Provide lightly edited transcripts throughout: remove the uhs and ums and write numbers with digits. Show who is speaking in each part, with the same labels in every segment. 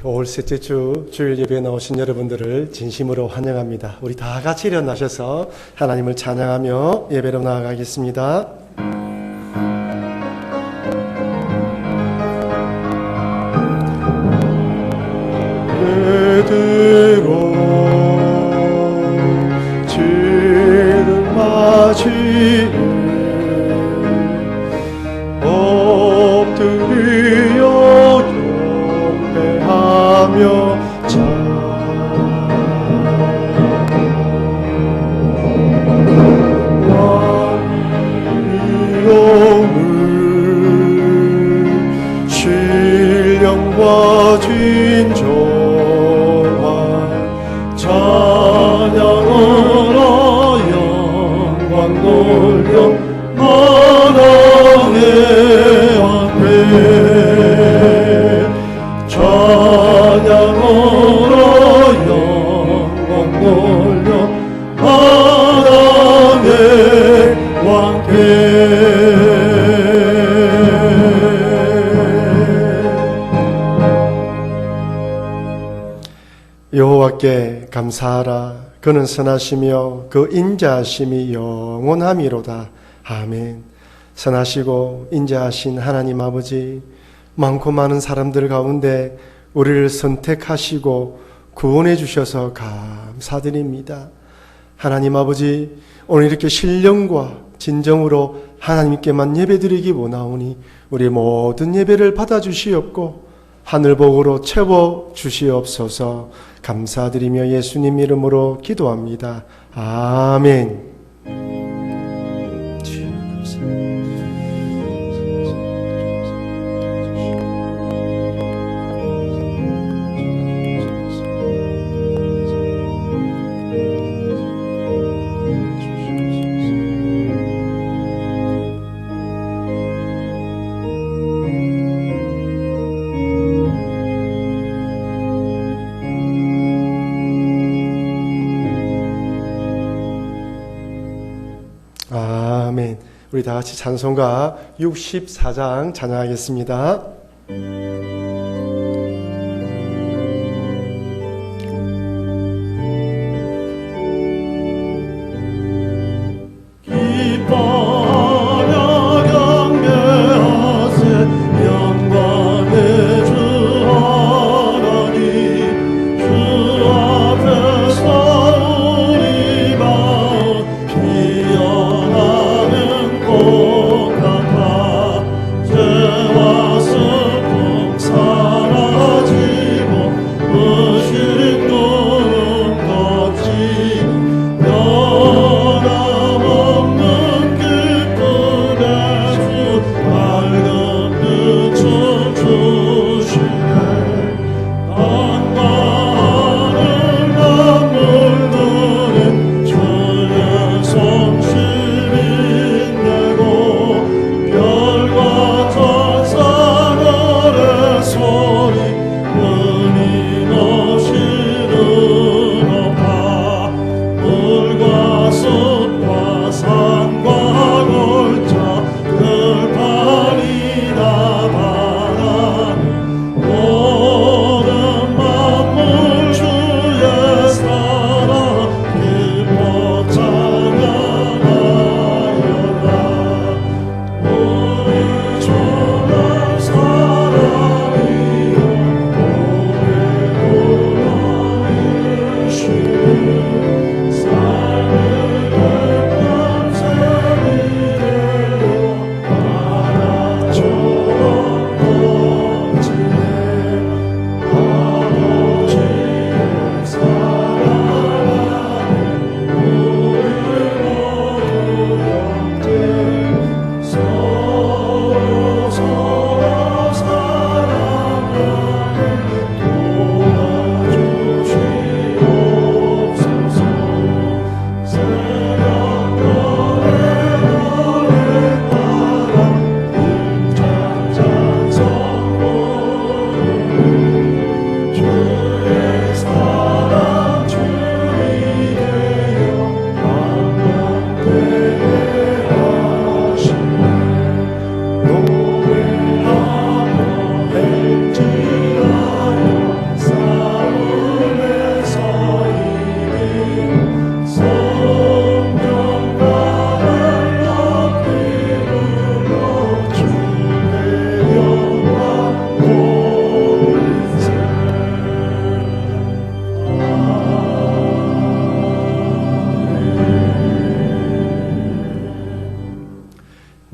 Speaker 1: 5월 셋째 주 주일 예배에 나오신 여러분들을 진심으로 환영합니다. 우리 다 같이 일어나셔서 하나님을 찬양하며 예배로 나아가겠습니다. 그대로 지는 맞이에 엎드려 경배하며 왕이로운 신령과 진정한 찬양으로 영광 돌려 하나님의 앞에 찬양으로 영광 돌려 하나님의 왕께 여호와께 감사하라. 그는 선하시며 그 인자하심이 영원함이로다. 아멘. 선하시고 인자하신 하나님 아버지, 많고 많은 사람들 가운데 우리를 선택하시고 구원해 주셔서 감사드립니다. 하나님 아버지, 오늘 이렇게 신령과 진정으로 하나님께만 예배드리기 원하오니 우리 모든 예배를 받아주시옵고 하늘복으로 채워주시옵소서. 감사드리며 예수님 이름으로 기도합니다. 아멘. 아멘. 우리 다 같이 찬송가 64장 찬양하겠습니다.
Speaker 2: 피어나는 꽃 같아 죄와 슬픔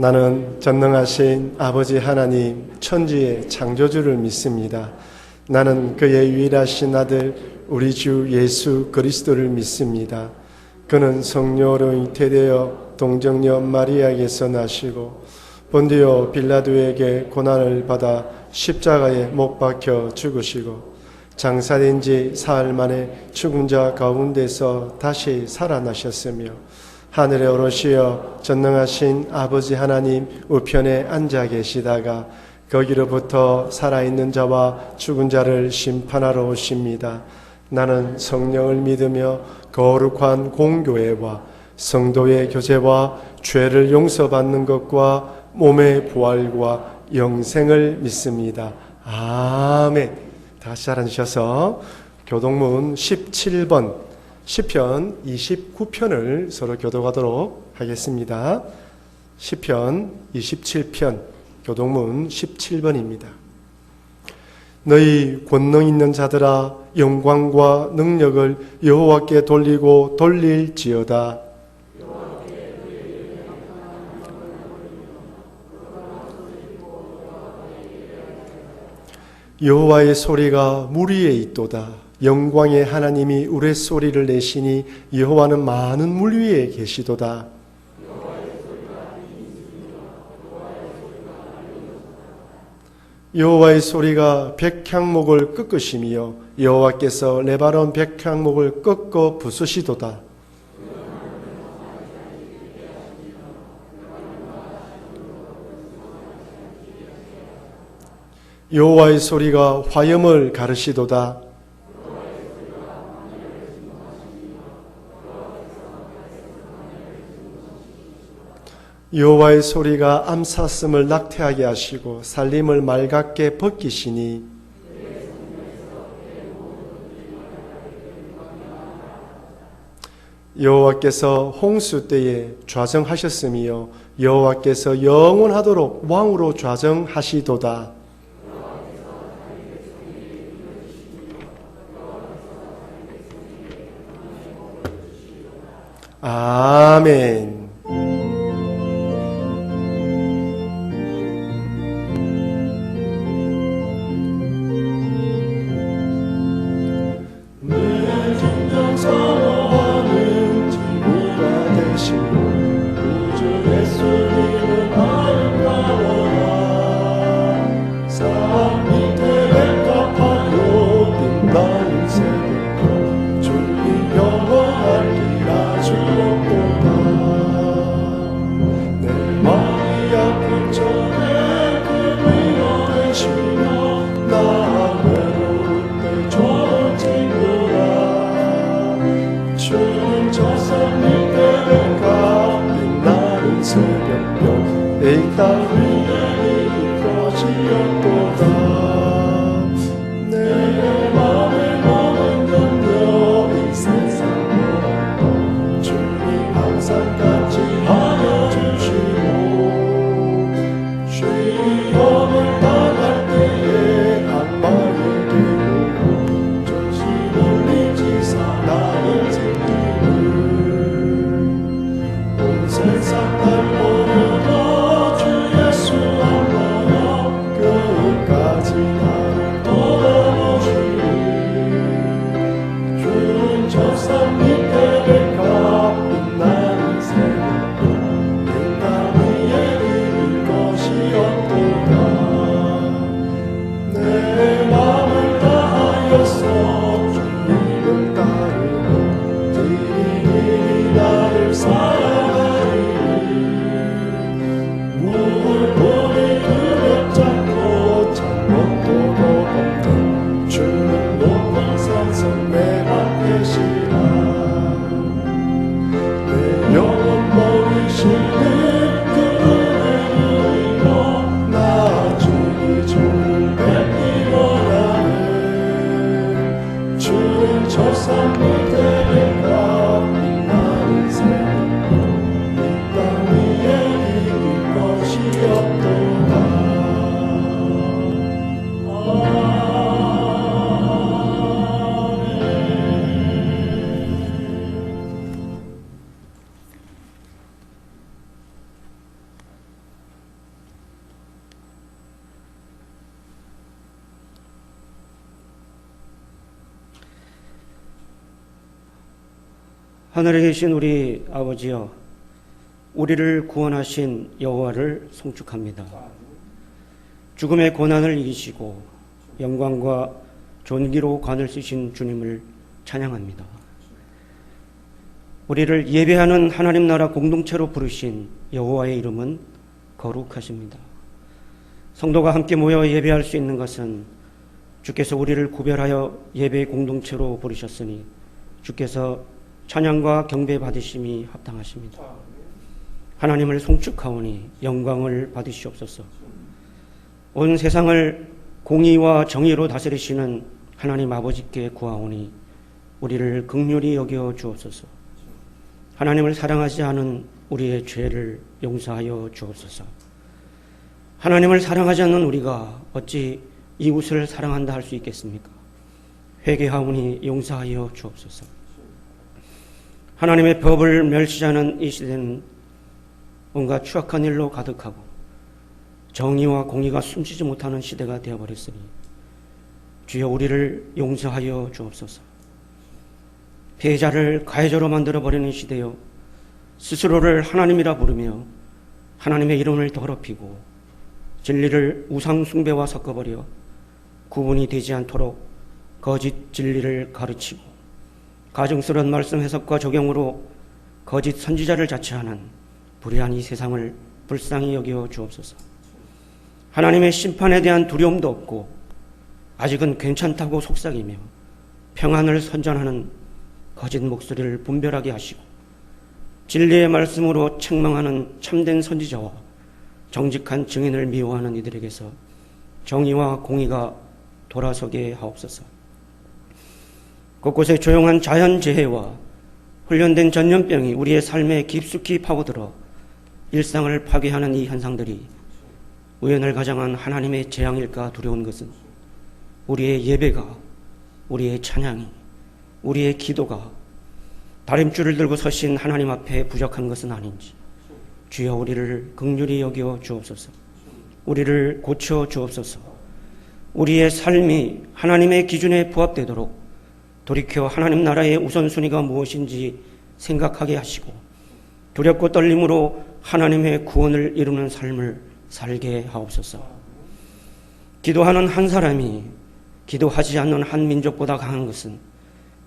Speaker 1: 나는 전능하신 아버지 하나님 천지의 창조주를 믿습니다. 나는 그의 유일하신 아들 우리 주 예수 그리스도를 믿습니다. 그는 성령으로 잉태되어 동정녀 마리아에게서 나시고 본디오 빌라도에게 고난을 받아 십자가에 못 박혀 죽으시고 장사된 지 사흘 만에 죽은 자 가운데서 다시 살아나셨으며 하늘에 오르시어 전능하신 아버지 하나님 우편에 앉아 계시다가 거기로부터 살아있는 자와 죽은 자를 심판하러 오십니다. 나는 성령을 믿으며 거룩한 공교회와 성도의 교제와 죄를 용서받는 것과 몸의 부활과 영생을 믿습니다. 아멘. 다시 앉으셔서 교동문 17번 시편 29편을 서로 교독하도록 하겠습니다. 시편 27편 교동문 17번입니다. 너희 권능 있는 자들아 영광과 능력을 여호와께 돌리고 돌릴지어다. 여호와의 소리가 물 위에 있도다. 영광의 하나님이 우레소리를 내시니 여호와는 많은 물 위에 계시도다. 여호와의 소리가 백향목을 꺾으시며 여호와께서 레바논 백향목을 꺾어 부수시도다. 여호와의 소리가 화염을 가르시도다. 여호와의 소리가 암사슴을 낙태하게 하시고 살림을 맑게 벗기시니 여호와께서 홍수 때에 좌정하셨으며 여호와께서 영원하도록 왕으로 좌정하시도다. 아멘.
Speaker 2: 하늘에 계신 우리 아버지여, 우리를 구원하신 여호와를 송축합니다. 죽음의 고난을 이기시고 영광과 존귀로 관을 쓰신 주님을 찬양합니다. 우리를 예배하는 하나님 나라 공동체로 부르신 여호와의 이름은 거룩하십니다. 성도가 함께 모여 예배할 수 있는 것은 주께서 우리를 구별하여 예배 공동체로 부르셨으니 주께서 찬양과 경배 받으심이 합당하십니다. 하나님을 송축하오니 영광을 받으시옵소서. 온 세상을 공의와 정의로 다스리시는 하나님 아버지께 구하오니 우리를 긍휼히 여겨 주옵소서. 하나님을 사랑하지 않은 우리의 죄를 용서하여 주옵소서. 하나님을 사랑하지 않는 우리가 어찌 이웃을 사랑한다 할 수 있겠습니까? 회개하오니 용서하여 주옵소서. 하나님의 법을 멸시하는 이 시대는 온갖 추악한 일로 가득하고 정의와 공의가 숨쉬지 못하는 시대가 되어버렸으니 주여 우리를 용서하여 주옵소서. 피해자를 가해자로 만들어버리는 시대여 스스로를 하나님이라 부르며 하나님의 이름을 더럽히고 진리를 우상 숭배와 섞어버려 구분이 되지 않도록 거짓 진리를 가르치고 가증스러운 말씀 해석과 적용으로 거짓 선지자를 자처하는 불의한 이 세상을 불쌍히 여겨 주옵소서. 하나님의 심판에 대한 두려움도 없고 아직은 괜찮다고 속삭이며 평안을 선전하는 거짓 목소리를 분별하게 하시고 진리의 말씀으로 책망하는 참된 선지자와 정직한 증인을 미워하는 이들에게서 정의와 공의가 돌아서게 하옵소서. 곳곳에 조용한 자연재해와 훈련된 전염병이 우리의 삶에 깊숙이 파고들어 일상을 파괴하는 이 현상들이 우연을 가장한 하나님의 재앙일까 두려운 것은 우리의 예배가, 우리의 찬양이, 우리의 기도가 다림줄을 들고 서신 하나님 앞에 부족한 것은 아닌지 주여 우리를 긍휼히 여겨 주옵소서. 우리를 고쳐 주옵소서. 우리의 삶이 하나님의 기준에 부합되도록 돌이켜 하나님 나라의 우선순위가 무엇인지 생각하게 하시고 두렵고 떨림으로 하나님의 구원을 이루는 삶을 살게 하옵소서. 기도하는 한 사람이 기도하지 않는 한 민족보다 강한 것은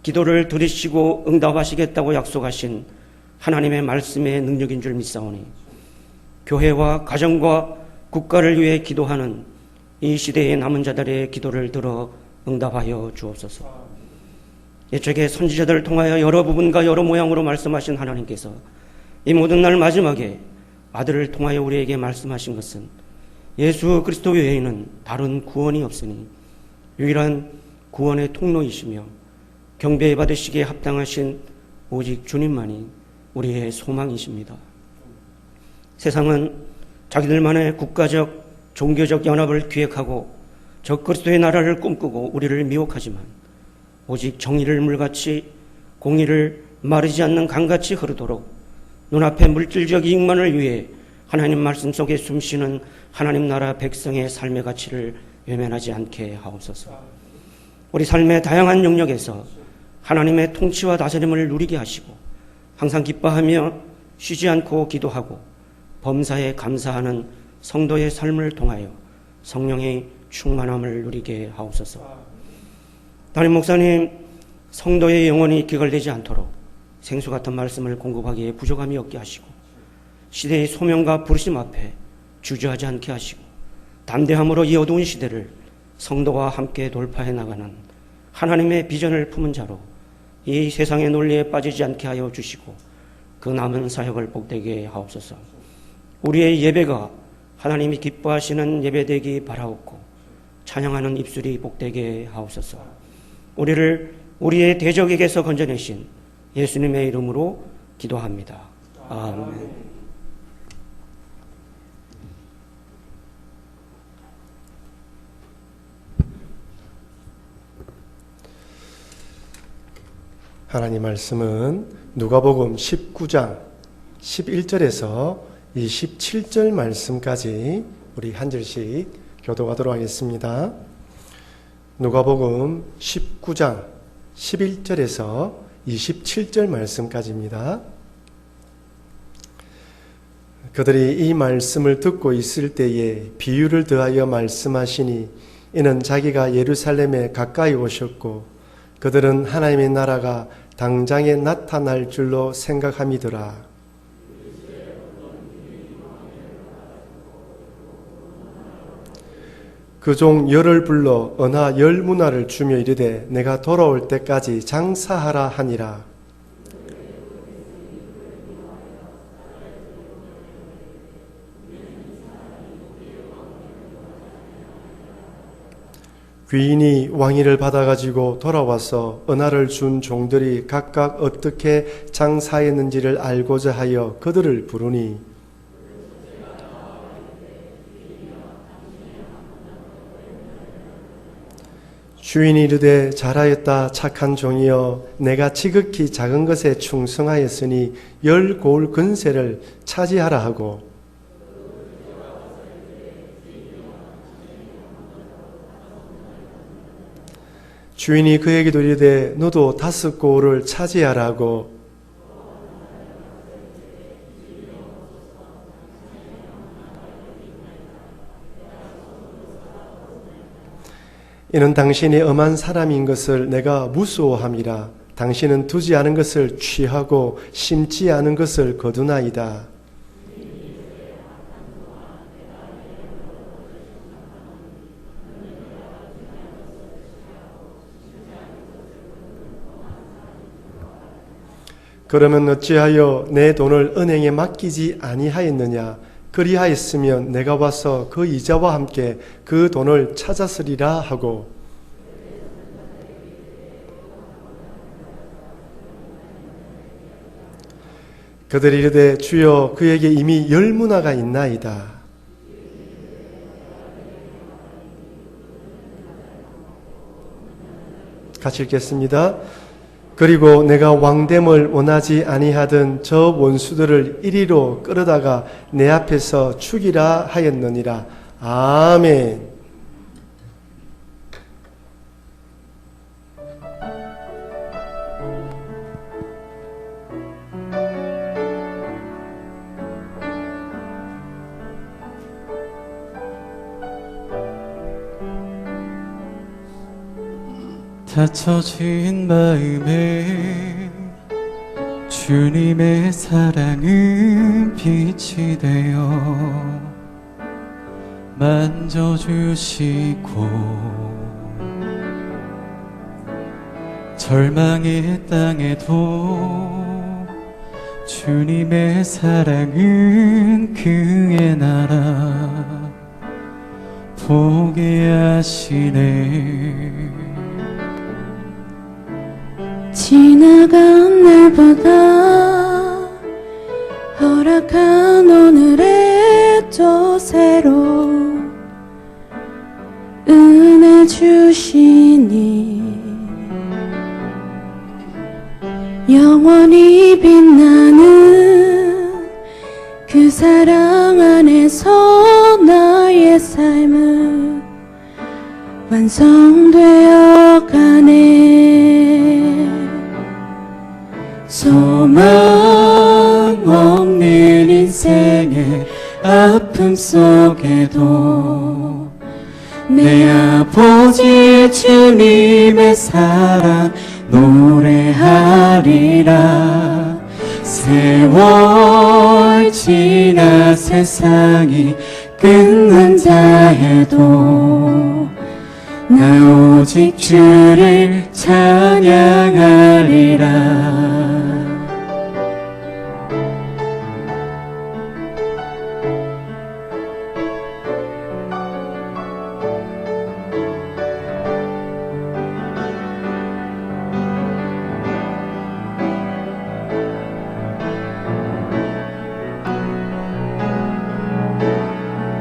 Speaker 2: 기도를 들으시고 응답하시겠다고 약속하신 하나님의 말씀의 능력인 줄 믿사오니 교회와 가정과 국가를 위해 기도하는 이 시대의 남은 자들의 기도를 들어 응답하여 주옵소서. 옛적에 선지자들을 통하여 여러 부분과 여러 모양으로 말씀하신 하나님께서 이 모든 날 마지막에 아들을 통하여 우리에게 말씀하신 것은 예수 그리스도 외에는 다른 구원이 없으니 유일한 구원의 통로이시며 경배 받으시기에 합당하신 오직 주님만이 우리의 소망이십니다. 세상은 자기들만의 국가적 종교적 연합을 기획하고 적그리스도의 나라를 꿈꾸고 우리를 미혹하지만 오직 정의를 물같이 공의를 마르지 않는 강같이 흐르도록 눈앞의 물질적 이익만을 위해 하나님 말씀 속에 숨쉬는 하나님 나라 백성의 삶의 가치를 외면하지 않게 하옵소서. 우리 삶의 다양한 영역에서 하나님의 통치와 다스림을 누리게 하시고 항상 기뻐하며 쉬지 않고 기도하고 범사에 감사하는 성도의 삶을 통하여 성령의 충만함을 누리게 하옵소서. 담임 목사님, 성도의 영혼이 기걸되지 않도록 생수 같은 말씀을 공급하기에 부족함이 없게 하시고 시대의 소명과 부르심 앞에 주저하지 않게 하시고 담대함으로 이 어두운 시대를 성도와 함께 돌파해 나가는 하나님의 비전을 품은 자로 이 세상의 논리에 빠지지 않게 하여 주시고 그 남은 사역을 복되게 하옵소서. 우리의 예배가 하나님이 기뻐하시는 예배되기 바라옵고 찬양하는 입술이 복되게 하옵소서. 우리를 우리의 대적에게서 건져내신 예수님의 이름으로 기도합니다. 아멘.
Speaker 1: 하나님 말씀은 누가복음 19장 11절에서 27절 말씀까지 우리 한 절씩 교독하도록 하겠습니다. 누가복음 19장 11절에서 27절 말씀까지입니다. 그들이 이 말씀을 듣고 있을 때에 비유를 더하여 말씀하시니 이는 자기가 예루살렘에 가까이 오셨고 그들은 하나님의 나라가 당장에 나타날 줄로 생각함이더라. 그 종 열을 불러 언하 10문화를 주며 이르되 내가 돌아올 때까지 장사하라 하니라. 귀인이 왕위를 받아가지고 돌아와서 언하를 준 종들이 각각 어떻게 장사했는지를 알고자 하여 그들을 부르니 주인이 이르되 잘하였다 착한 종이여 내가 지극히 작은 것에 충성하였으니 10고을 근세를 차지하라 하고 주인이 그에게도 이르되 너도 5고을을 차지하라 하고 이는 당신이 엄한 사람인 것을 내가 무수함이라. 당신은 두지 않은 것을 취하고 심지 않은 것을 거두나이다. 그러면 어찌하여 내 돈을 은행에 맡기지 아니하였느냐? 그리하였으면 내가 와서 그 이자와 함께 그 돈을 찾았으리라 하고 그들이 이르되 주여 그에게 이미 10문화가 있나이다. 같이 읽겠습니다. 그리고 내가 왕됨을 원하지 아니하던 저 원수들을 이리로 끌어다가 내 앞에서 죽이라 하였느니라. 아멘.
Speaker 3: 닫혀진 마음에 주님의 사랑은 빛이 되어 만져주시고 절망의 땅에도 주님의 사랑은 그의 나라 보게 하시네.
Speaker 4: 지나간 날보다 허락한 오늘에 또 새로 은혜 주시니 영원히 빛나는 그 사랑 안에서 나의 삶은 완성되어 가네.
Speaker 3: 소망 없는 인생의 아픔 속에도 내 아버지 주님의 사랑 노래하리라. 세월 지나 세상이 끝난다 해도 나 오직 주를 찬양하리라.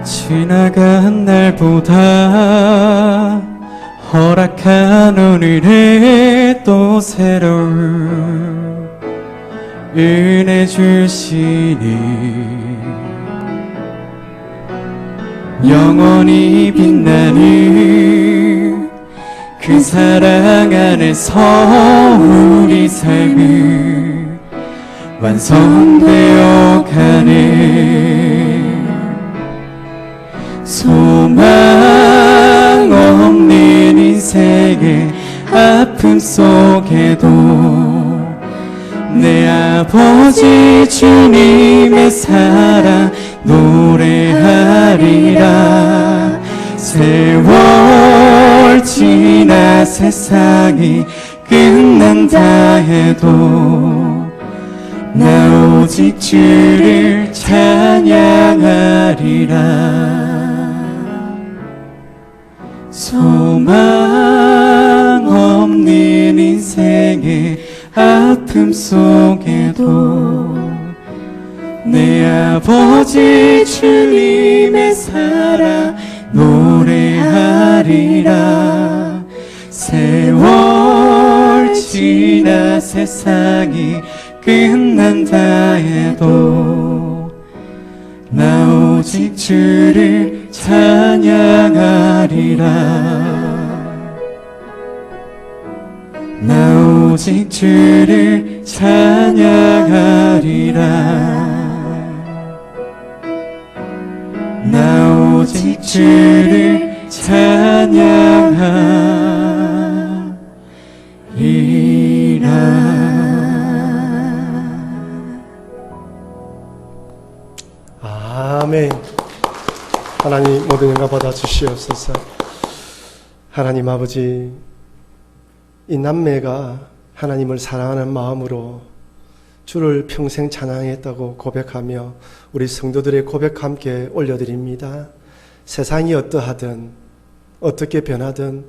Speaker 3: 지나간 날보다 허락한 오늘에 또 새로운 은혜 주시니 영원히 빛나는 그 사랑 안에서 우리 삶은 완성되어 가네. 소망 없는 인생의 아픔 속에도 내 아버지 주님의 사랑 노래하리라. 세월 지나 세상이 끝난다 해도 나 오직 주를 찬양하리라. 소망 없는 인생의 아픔 속에도 내 아버지 주님의 사랑 노래하리라. 세월 지나 세상이 끝난다 해도 나 오직 주를 찬양하리라. 나 오직 주를 찬양하리라. 나 오직 주를 찬양하리라.
Speaker 1: 아멘. 하나님 모든 영광 받아 주시옵소서. 하나님 아버지, 이 남매가 하나님을 사랑하는 마음으로 주를 평생 찬양했다고 고백하며 우리 성도들의 고백 함께 올려드립니다. 세상이 어떠하든 어떻게 변하든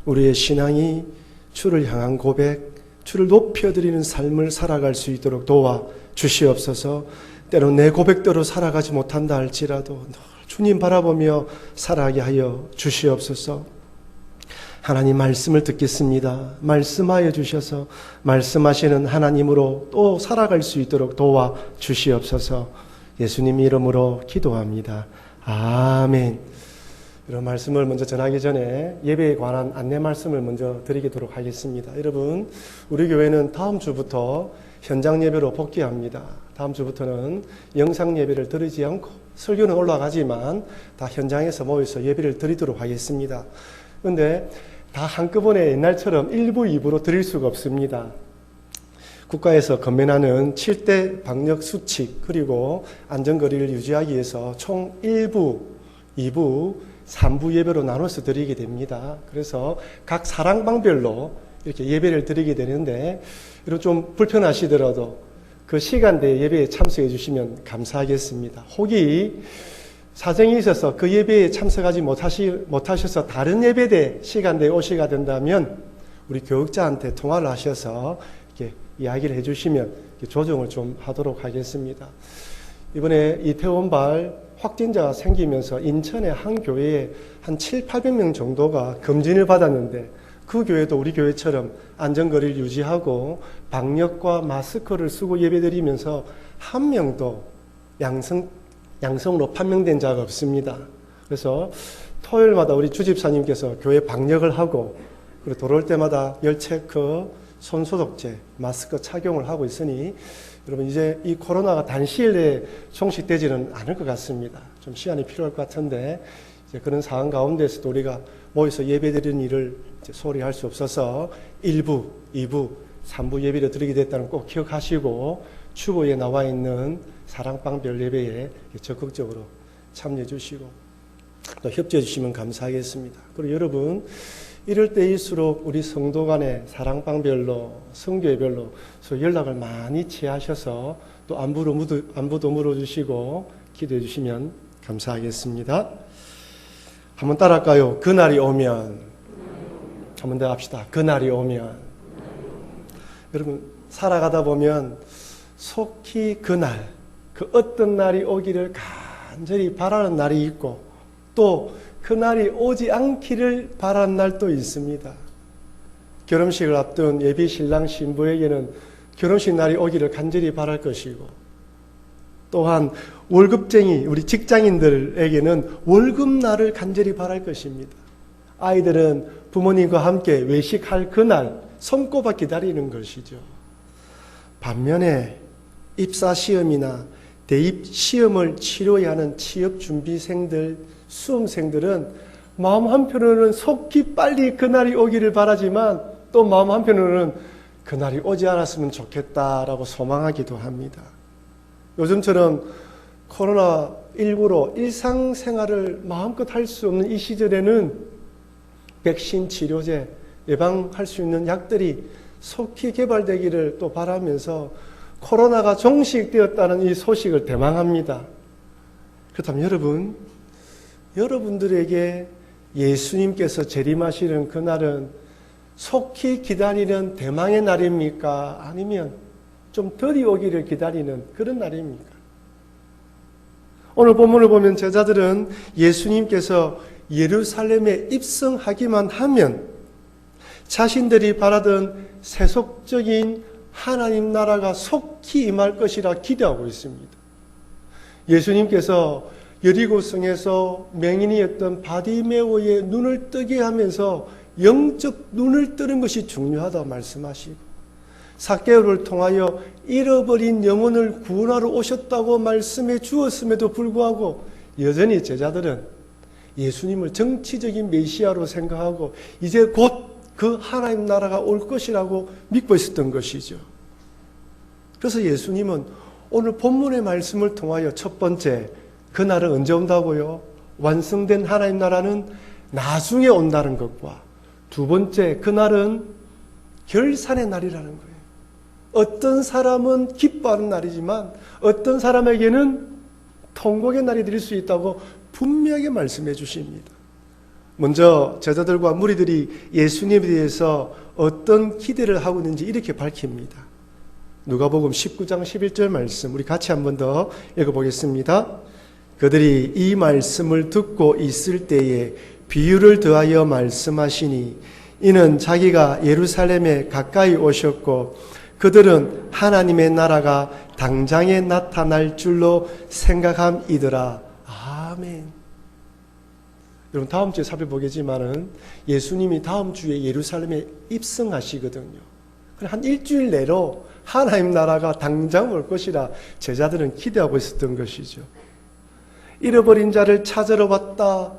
Speaker 1: 우리의 신앙이 주를 향한 고백, 주를 높여드리는 삶을 살아갈 수 있도록 도와 주시옵소서. 때론 내 고백대로 살아가지 못한다 할지라도 늘 주님 바라보며 살아가게 하여 주시옵소서. 하나님 말씀을 듣겠습니다. 말씀하여 주셔서 말씀하시는 하나님으로 또 살아갈 수 있도록 도와 주시옵소서. 예수님 이름으로 기도합니다. 아멘. 이런 말씀을 먼저 전하기 전에 예배에 관한 안내 말씀을 먼저 드리도록 하겠습니다. 여러분, 우리 교회는 다음 주부터 현장 예배로 복귀합니다. 다음 주부터는 영상 예배를 드리지 않고 설교는 올라가지만 다 현장에서 모여서 예배를 드리도록 하겠습니다. 그런데 다 한꺼번에 옛날처럼 1부, 2부로 드릴 수가 없습니다. 국가에서 건면하는 7대 방역 수칙 그리고 안전거리를 유지하기 위해서 총 1부, 2부, 3부 예배로 나눠서 드리게 됩니다. 그래서 각 사랑방별로 이렇게 예배를 드리게 되는데 이런 좀 불편하시더라도 그 시간대에 예배에 참석해 주시면 감사하겠습니다. 혹이 사정이 있어서 그 예배에 참석하지 못하셔서 다른 예배대 시간대에 오시게 된다면 우리 교육자한테 통화를 하셔서 이렇게 이야기를 해주시면 조정을 좀 하도록 하겠습니다. 이번에 이태원발 확진자가 생기면서 인천의 한 교회에 한 700~800명 정도가 검진을 받았는데 그 교회도 우리 교회처럼 안전거리를 유지하고 방역과 마스크를 쓰고 예배드리면서 한 명도 양성으로 판명된 자가 없습니다. 그래서 토요일마다 우리 주집사님께서 교회 방역을 하고 그리고 돌아올 때마다 열 체크, 손소독제, 마스크 착용을 하고 있으니 여러분 이제 이 코로나가 단시일 내에 종식되지는 않을 것 같습니다. 좀 시간이 필요할 것 같은데 이제 그런 상황 가운데서도 우리가 모여서 예배드리는 일을 이제 소홀히 할 수 없어서 1부, 2부, 3부 예배를 드리게 됐다는 꼭 기억하시고 추보에 나와 있는 사랑방별 예배에 적극적으로 참여해 주시고 또 협조해 주시면 감사하겠습니다. 그리고 여러분 이럴 때일수록 우리 성도 간에 사랑방별로 성교회별로 연락을 많이 취하셔서 또 안부도 물어주시고 기도해 주시면 감사하겠습니다. 한번 따라할까요? 그날이 오면. 한번 더 합시다. 그날이 오면. 여러분 살아가다 보면 속히 그날, 그 어떤 날이 오기를 간절히 바라는 날이 있고 또 그날이 오지 않기를 바라는 날도 있습니다. 결혼식을 앞둔 예비 신랑 신부에게는 결혼식 날이 오기를 간절히 바랄 것이고 또한 월급쟁이 우리 직장인들에게는 월급날을 간절히 바랄 것입니다. 아이들은 부모님과 함께 외식할 그날 손꼽아 기다리는 것이죠. 반면에 입사시험이나 대입시험을 치러야 하는 취업준비생들, 수험생들은 마음 한편으로는 속히 빨리 그날이 오기를 바라지만 또 마음 한편으로는 그날이 오지 않았으면 좋겠다라고 소망하기도 합니다. 요즘처럼 코로나19로 일상생활을 마음껏 할 수 없는 이 시절에는 백신 치료제, 예방할 수 있는 약들이 속히 개발되기를 또 바라면서 코로나가 종식되었다는 이 소식을 대망합니다. 그렇다면 여러분들에게 예수님께서 재림하시는 그날은 속히 기다리는 대망의 날입니까? 아니면 좀 덜이 오기를 기다리는 그런 날입니까? 오늘 본문을 보면 제자들은 예수님께서 예루살렘에 입성하기만 하면 자신들이 바라던 세속적인 하나님 나라가 속히 임할 것이라 기대하고 있습니다. 예수님께서 여리고성에서 맹인이었던 바디메오의 눈을 뜨게 하면서 영적 눈을 뜨는 것이 중요하다고 말씀하시고, 삭개오를 통하여 잃어버린 영혼을 구원하러 오셨다고 말씀해 주었음에도 불구하고 여전히 제자들은 예수님을 정치적인 메시아로 생각하고 이제 곧 그 하나님 나라가 올 것이라고 믿고 있었던 것이죠. 그래서 예수님은 오늘 본문의 말씀을 통하여 첫 번째, 그날은 언제 온다고요? 완성된 하나님 나라는 나중에 온다는 것과, 두 번째, 그날은 결산의 날이라는 거예요. 어떤 사람은 기뻐하는 날이지만 어떤 사람에게는 통곡의 날이 될 수 있다고 분명하게 말씀해 주십니다. 먼저 제자들과 무리들이 예수님에 대해서 어떤 기대를 하고 있는지 이렇게 밝힙니다. 누가복음 19장 11절 말씀 우리 같이 한 번 더 읽어보겠습니다. 그들이 이 말씀을 듣고 있을 때에 비유를 더하여 말씀하시니 이는 자기가 예루살렘에 가까이 오셨고 그들은 하나님의 나라가 당장에 나타날 줄로 생각함이더라. 아멘. 여러분 다음 주에 살펴보겠지만은 예수님이 다음 주에 예루살렘에 입성하시거든요. 한 일주일 내로 하나님 나라가 당장 올 것이라 제자들은 기대하고 있었던 것이죠. 잃어버린 자를 찾으러 왔다,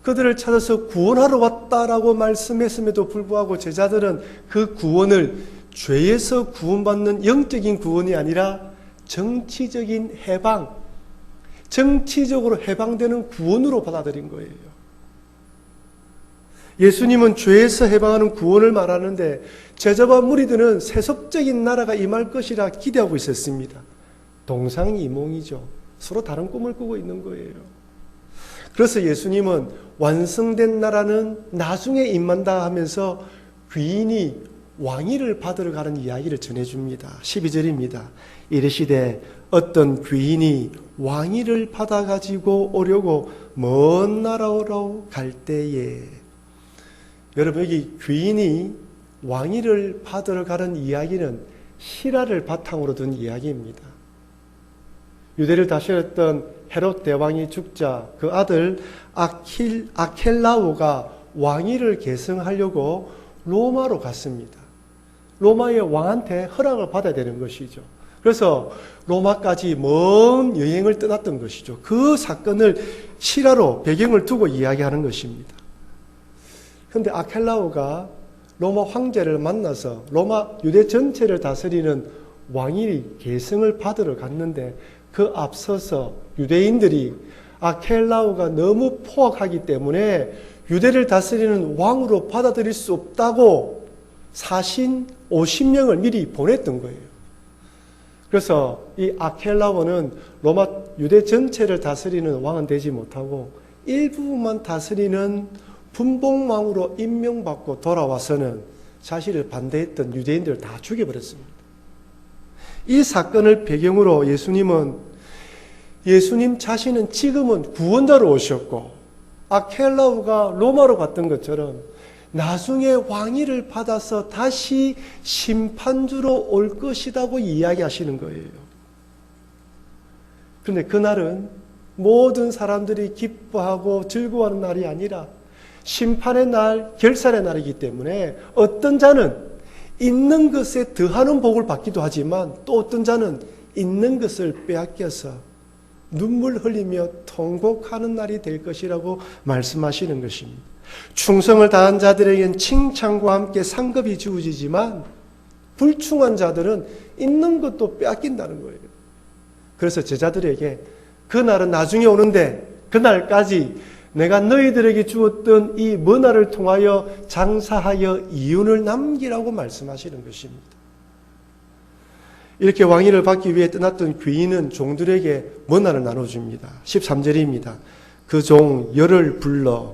Speaker 1: 그들을 찾아서 구원하러 왔다라고 말씀했음에도 불구하고 제자들은 그 구원을 죄에서 구원받는 영적인 구원이 아니라 정치적인 해방, 정치적으로 해방되는 구원으로 받아들인 거예요. 예수님은 죄에서 해방하는 구원을 말하는데 제자와 무리들은 세속적인 나라가 임할 것이라 기대하고 있었습니다. 동상이몽이죠. 서로 다른 꿈을 꾸고 있는 거예요. 그래서 예수님은 완성된 나라는 나중에 임한다 하면서 귀인이 왕위를 받으러 가는 이야기를 전해줍니다. 12절입니다. 이르시되 어떤 귀인이 왕위를 받아가지고 오려고 먼 나라로 갈 때에, 여러분 여기 귀인이 왕위를 받으러 가는 이야기는 실화를 바탕으로 둔 이야기입니다. 유대를 다스렸던 헤롯 대왕이 죽자 그 아들 아켈라오가 왕위를 계승하려고 로마로 갔습니다. 로마의 왕한테 허락을 받아야 되는 것이죠. 그래서 로마까지 먼 여행을 떠났던 것이죠. 그 사건을 실화로 배경을 두고 이야기하는 것입니다. 그런데 아켈라오가 로마 황제를 만나서 로마 유대 전체를 다스리는 왕위 계승을 받으러 갔는데 그 앞서서 유대인들이 아켈라오가 너무 포악하기 때문에 유대를 다스리는 왕으로 받아들일 수 없다고 사신 50명을 미리 보냈던 거예요. 그래서 이 아켈라오는 로마 유대 전체를 다스리는 왕은 되지 못하고 일부분만 다스리는 분봉왕으로 임명받고 돌아와서는 자신을 반대했던 유대인들을 다 죽여버렸습니다. 이 사건을 배경으로 예수님 자신은 지금은 구원자로 오셨고 아켈라오가 로마로 갔던 것처럼 나중에 왕위를 받아서 다시 심판주로 올 것이라고 이야기하시는 거예요. 그런데 그날은 모든 사람들이 기뻐하고 즐거워하는 날이 아니라 심판의 날, 결산의 날이기 때문에 어떤 자는 있는 것에 더하는 복을 받기도 하지만 또 어떤 자는 있는 것을 빼앗겨서 눈물 흘리며 통곡하는 날이 될 것이라고 말씀하시는 것입니다. 충성을 다한 자들에겐 칭찬과 함께 상급이 주어지지만 불충한 자들은 있는 것도 빼앗긴다는 거예요. 그래서 제자들에게 그 날은 나중에 오는데 그날까지 내가 너희들에게 주었던 이 문화를 통하여 장사하여 이윤을 남기라고 말씀하시는 것입니다. 이렇게 왕위를 받기 위해 떠났던 귀인은 종들에게 문화를 나눠줍니다. 13절입니다. 그 종 열을 불러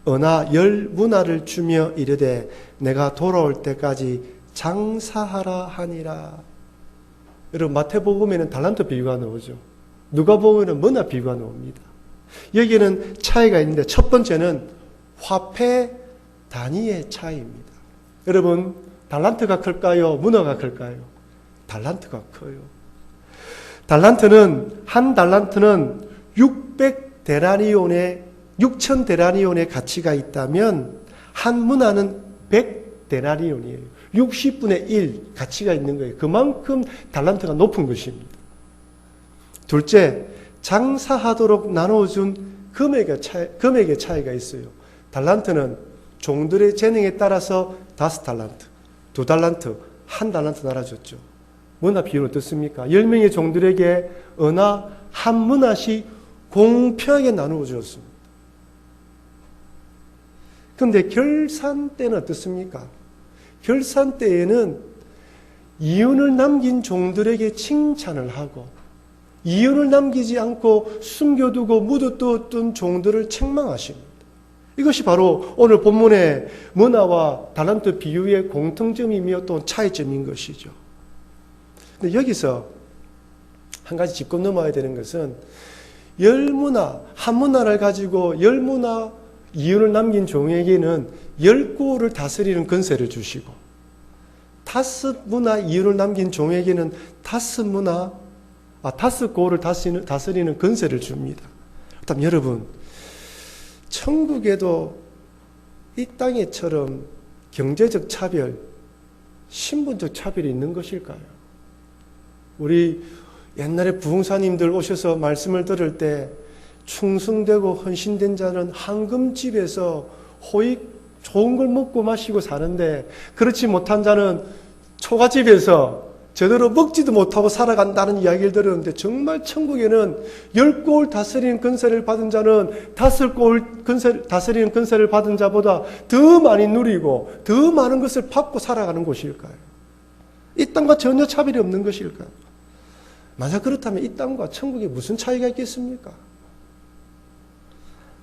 Speaker 1: 은하 10문화를 주며 이르되 내가 돌아올 때까지 장사하라 하니라. 여러분 마태복음에는 달란트 비유가 나오죠. 누가복음에는 문화 비유가 나옵니다. 여기에는 차이가 있는데 첫 번째는 화폐 단위의 차이입니다. 여러분 달란트가 클까요? 문화가 클까요? 달란트가 커요. 한 달란트는 6,000데나리온의 가치가 있다면 한 문화는 100데나리온이에요. 60분의 1 가치가 있는 거예요. 그만큼 달란트가 높은 것입니다. 둘째, 장사하도록 나눠준 금액의 차이가 있어요. 달란트는 종들의 재능에 따라서 5달란트, 2달란트, 1달란트 나눠줬죠. 문화 비유는 어떻습니까? 10명의 종들에게 은하 한 문화씩 공평하게 나누어 주었습니다. 그런데 결산 때는 어떻습니까? 결산 때에는 이윤을 남긴 종들에게 칭찬을 하고 이윤을 남기지 않고 숨겨두고 묻어두었던 종들을 책망하십니다. 이것이 바로 오늘 본문의 문화와 달란트 비유의 공통점이며 또 차이점인 것이죠. 근데 여기서 한 가지 짚고 넘어야 되는 것은 한 문화를 가지고 10문화 이윤을 남긴 종에게는 10고를 다스리는 권세를 주시고 5문화 이윤을 남긴 종에게는 5고를 다스리는 권세를 줍니다. 그렇다면 여러분, 천국에도 이 땅에처럼 경제적 차별, 신분적 차별이 있는 것일까요? 우리 옛날에 부흥사님들 오셔서 말씀을 들을 때 충성되고 헌신된 자는 황금집에서 호익 좋은 걸 먹고 마시고 사는데 그렇지 못한 자는 초가집에서 제대로 먹지도 못하고 살아간다는 이야기를 들었는데 정말 천국에는 10골 다스리는 권세를 받은 자는 5골 다스리는 권세를 받은 자보다 더 많이 누리고 더 많은 것을 받고 살아가는 곳일까요? 이 땅과 전혀 차별이 없는 것일까요? 만약 그렇다면 이 땅과 천국에 무슨 차이가 있겠습니까?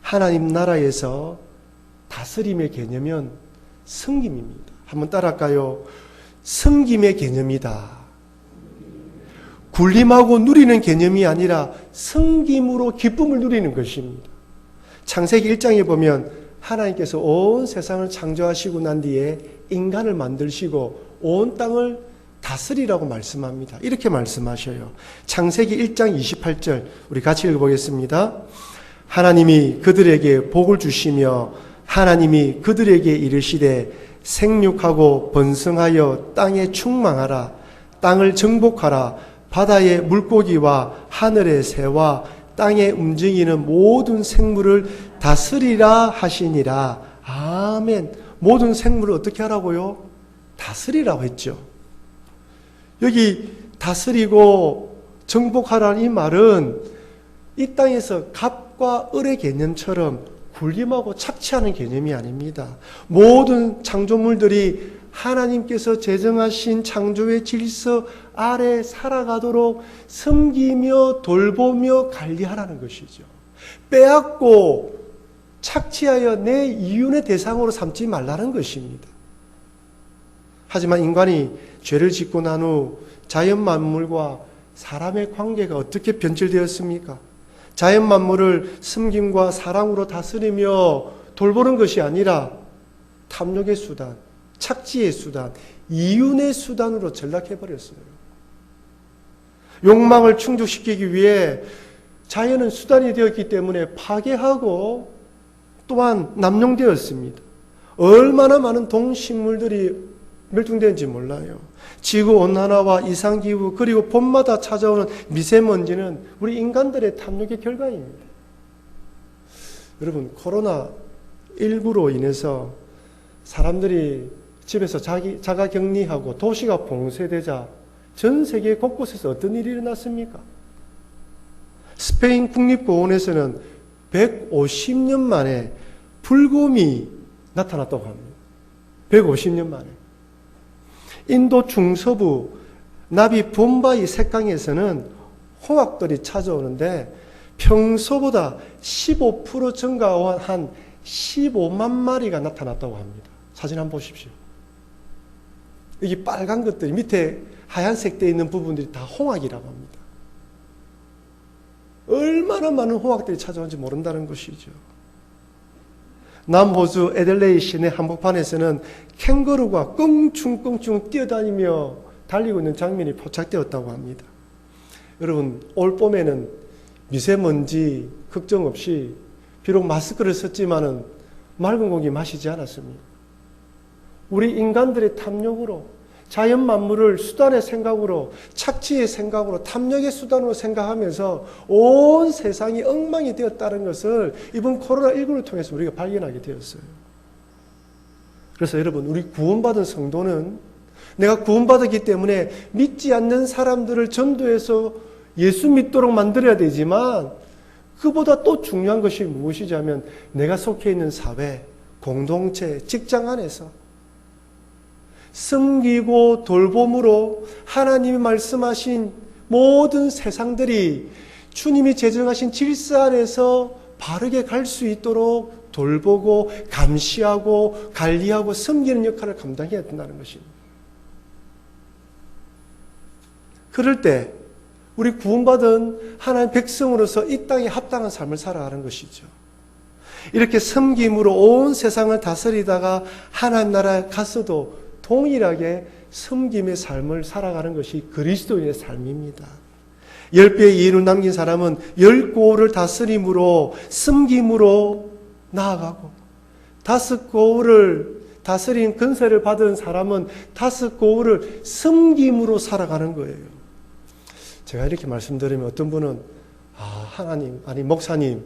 Speaker 1: 하나님 나라에서 다스림의 개념은 섬김입니다. 한번 따라할까요? 섬김의 개념이다. 굴림하고 누리는 개념이 아니라 섬김으로 기쁨을 누리는 것입니다. 창세기 1장에 보면 하나님께서 온 세상을 창조하시고 난 뒤에 인간을 만드시고 온 땅을 다스리라고 말씀합니다. 이렇게 말씀하셔요. 창세기 1장 28절 우리 같이 읽어보겠습니다. 하나님이 그들에게 복을 주시며 하나님이 그들에게 이르시되 생육하고 번성하여 땅에 충만하라. 땅을 정복하라. 바다의 물고기와 하늘의 새와 땅에 움직이는 모든 생물을 다스리라 하시니라. 아멘. 모든 생물을 어떻게 하라고요? 다스리라고 했죠. 여기 다스리고 정복하라는 이 말은 이 땅에서 갑과 을의 개념처럼 굴림하고 착취하는 개념이 아닙니다. 모든 창조물들이 하나님께서 제정하신 창조의 질서 아래 살아가도록 섬기며 돌보며 관리하라는 것이죠. 빼앗고 착취하여 내 이윤의 대상으로 삼지 말라는 것입니다. 하지만 인간이 죄를 짓고 난 후 자연 만물과 사람의 관계가 어떻게 변질되었습니까? 자연 만물을 섬김과 사랑으로 다스리며 돌보는 것이 아니라 탐욕의 수단, 착취의 수단, 이윤의 수단으로 전락해버렸어요. 욕망을 충족시키기 위해 자연은 수단이 되었기 때문에 파괴하고 또한 남용되었습니다. 얼마나 많은 동식물들이 멸종되는지 몰라요. 지구온난화와 이상기후 그리고 봄마다 찾아오는 미세먼지는 우리 인간들의 탐욕의 결과입니다. 여러분, 코로나19로 인해서 사람들이 집에서 자가격리하고 도시가 봉쇄되자 전 세계 곳곳에서 어떤 일이 일어났습니까? 스페인 국립공원에서는 150년 만에 불곰이 나타났다고 합니다. 150년 만에. 인도 중서부 나비 봄바이 색강에서는 홍학들이 찾아오는데 평소보다 15% 증가한 한 15만 마리가 나타났다고 합니다. 사진 한번 보십시오. 여기 빨간 것들이 밑에 하얀색 되어 있는 부분들이 다 홍학이라고 합니다. 얼마나 많은 홍학들이 찾아오는지 모른다는 것이죠. 남호주 애들레이 시내 한복판에서는 캥거루가 껑충껑충 뛰어다니며 달리고 있는 장면이 포착되었다고 합니다. 여러분, 올 봄에는 미세먼지 걱정 없이 비록 마스크를 썼지만은 맑은 공기 마시지 않았습니다. 우리 인간들의 탐욕으로 자연 만물을 수단의 생각으로, 착취의 생각으로, 탐욕의 수단으로 생각하면서 온 세상이 엉망이 되었다는 것을 이번 코로나19를 통해서 우리가 발견하게 되었어요. 그래서 여러분, 우리 구원받은 성도는 내가 구원받았기 때문에 믿지 않는 사람들을 전도해서 예수 믿도록 만들어야 되지만 그보다 또 중요한 것이 무엇이지 하면 내가 속해 있는 사회, 공동체, 직장 안에서 섬기고 돌봄으로 하나님이 말씀하신 모든 세상들이 주님이 제정하신 질서 안에서 바르게 갈 수 있도록 돌보고 감시하고 관리하고 섬기는 역할을 감당해야 된다는 것입니다. 그럴 때 우리 구원받은 하나님 백성으로서 이 땅에 합당한 삶을 살아가는 것이죠. 이렇게 섬김으로 온 세상을 다스리다가 하나님 나라에 갔어도 동일하게 섬김의 삶을 살아가는 것이 그리스도인의 삶입니다. 10배의 이인을 남긴 사람은 10고을을 다스림으로 섬김으로 나아가고 5고을을 다스린 근세를 받은 사람은 5고을을 섬김으로 살아가는 거예요. 제가 이렇게 말씀드리면 어떤 분은 하나님, 아니 목사님,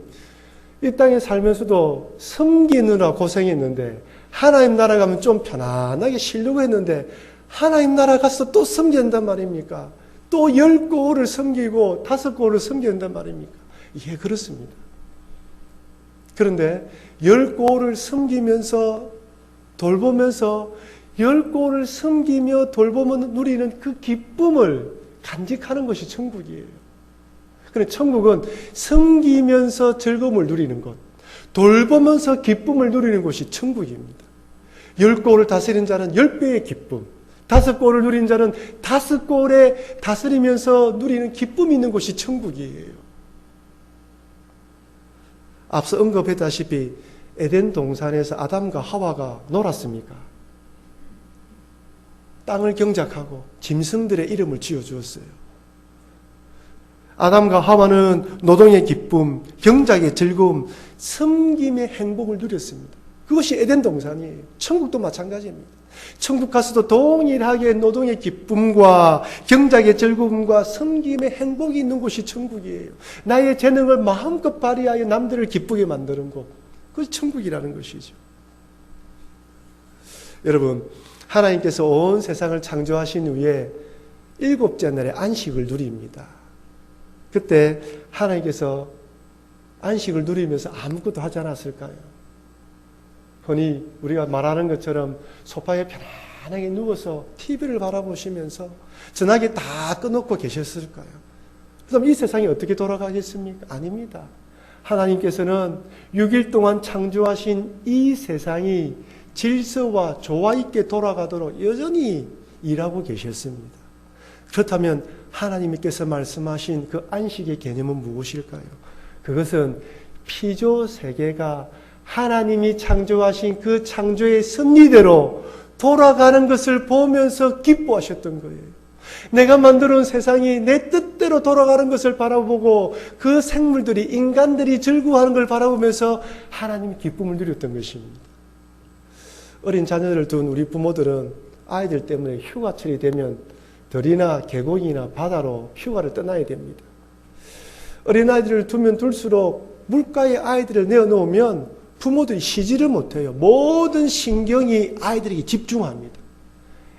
Speaker 1: 이 땅에 살면서도 섬기느라 고생했는데 하나님 나라 가면 좀 편안하게 쉬려고 했는데 하나님 나라 가서 또 섬겨야 된단 말입니까? 또 10고을을 섬기고 5고을을 섬겨야 된단 말입니까? 예, 그렇습니다. 그런데 10고을을 섬기면서 돌보면서 10고을을 섬기며 돌보며 누리는 그 기쁨을 간직하는 것이 천국이에요. 그런데 천국은 섬기면서 즐거움을 누리는 것, 돌보면서 기쁨을 누리는 것이 천국입니다. 10고을을 다스리는 자는 10배의 기쁨, 5고을을 누리는 자는 5고을에 다스리면서 누리는 기쁨이 있는 곳이 천국이에요. 앞서 언급했다시피 에덴 동산에서 아담과 하와가 놀았습니까? 땅을 경작하고 짐승들의 이름을 지어주었어요. 아담과 하와는 노동의 기쁨, 경작의 즐거움, 섬김의 행복을 누렸습니다. 그것이 에덴 동산이에요. 천국도 마찬가지입니다. 천국 가서도 동일하게 노동의 기쁨과 경작의 즐거움과 섬김의 행복이 있는 곳이 천국이에요. 나의 재능을 마음껏 발휘하여 남들을 기쁘게 만드는 곳, 그것이 천국이라는 것이죠. 여러분, 하나님께서 온 세상을 창조하신 후에 7째 날에 안식을 누립니다. 그때 하나님께서 안식을 누리면서 아무것도 하지 않았을까요? 흔히 우리가 말하는 것처럼 소파에 편안하게 누워서 TV를 바라보시면서 전화기 다 꺼놓고 계셨을까요? 그럼 이 세상이 어떻게 돌아가겠습니까? 아닙니다. 하나님께서는 6일 동안 창조하신 이 세상이 질서와 조화 있게 돌아가도록 여전히 일하고 계셨습니다. 그렇다면 하나님께서 말씀하신 그 안식의 개념은 무엇일까요? 그것은 피조 세계가 하나님이 창조하신 그 창조의 섭리대로 돌아가는 것을 보면서 기뻐하셨던 거예요. 내가 만들어온 세상이 내 뜻대로 돌아가는 것을 바라보고 그 생물들이, 인간들이 즐거워하는 걸 바라보면서 하나님이 기쁨을 누렸던 것입니다. 어린 자녀들을 둔 우리 부모들은 아이들 때문에 휴가철이 되면 들이나 계곡이나 바다로 휴가를 떠나야 됩니다. 어린아이들을 두면 둘수록 물가에 아이들을 내어놓으면 부모들이 쉬지를 못해요. 모든 신경이 아이들에게 집중합니다.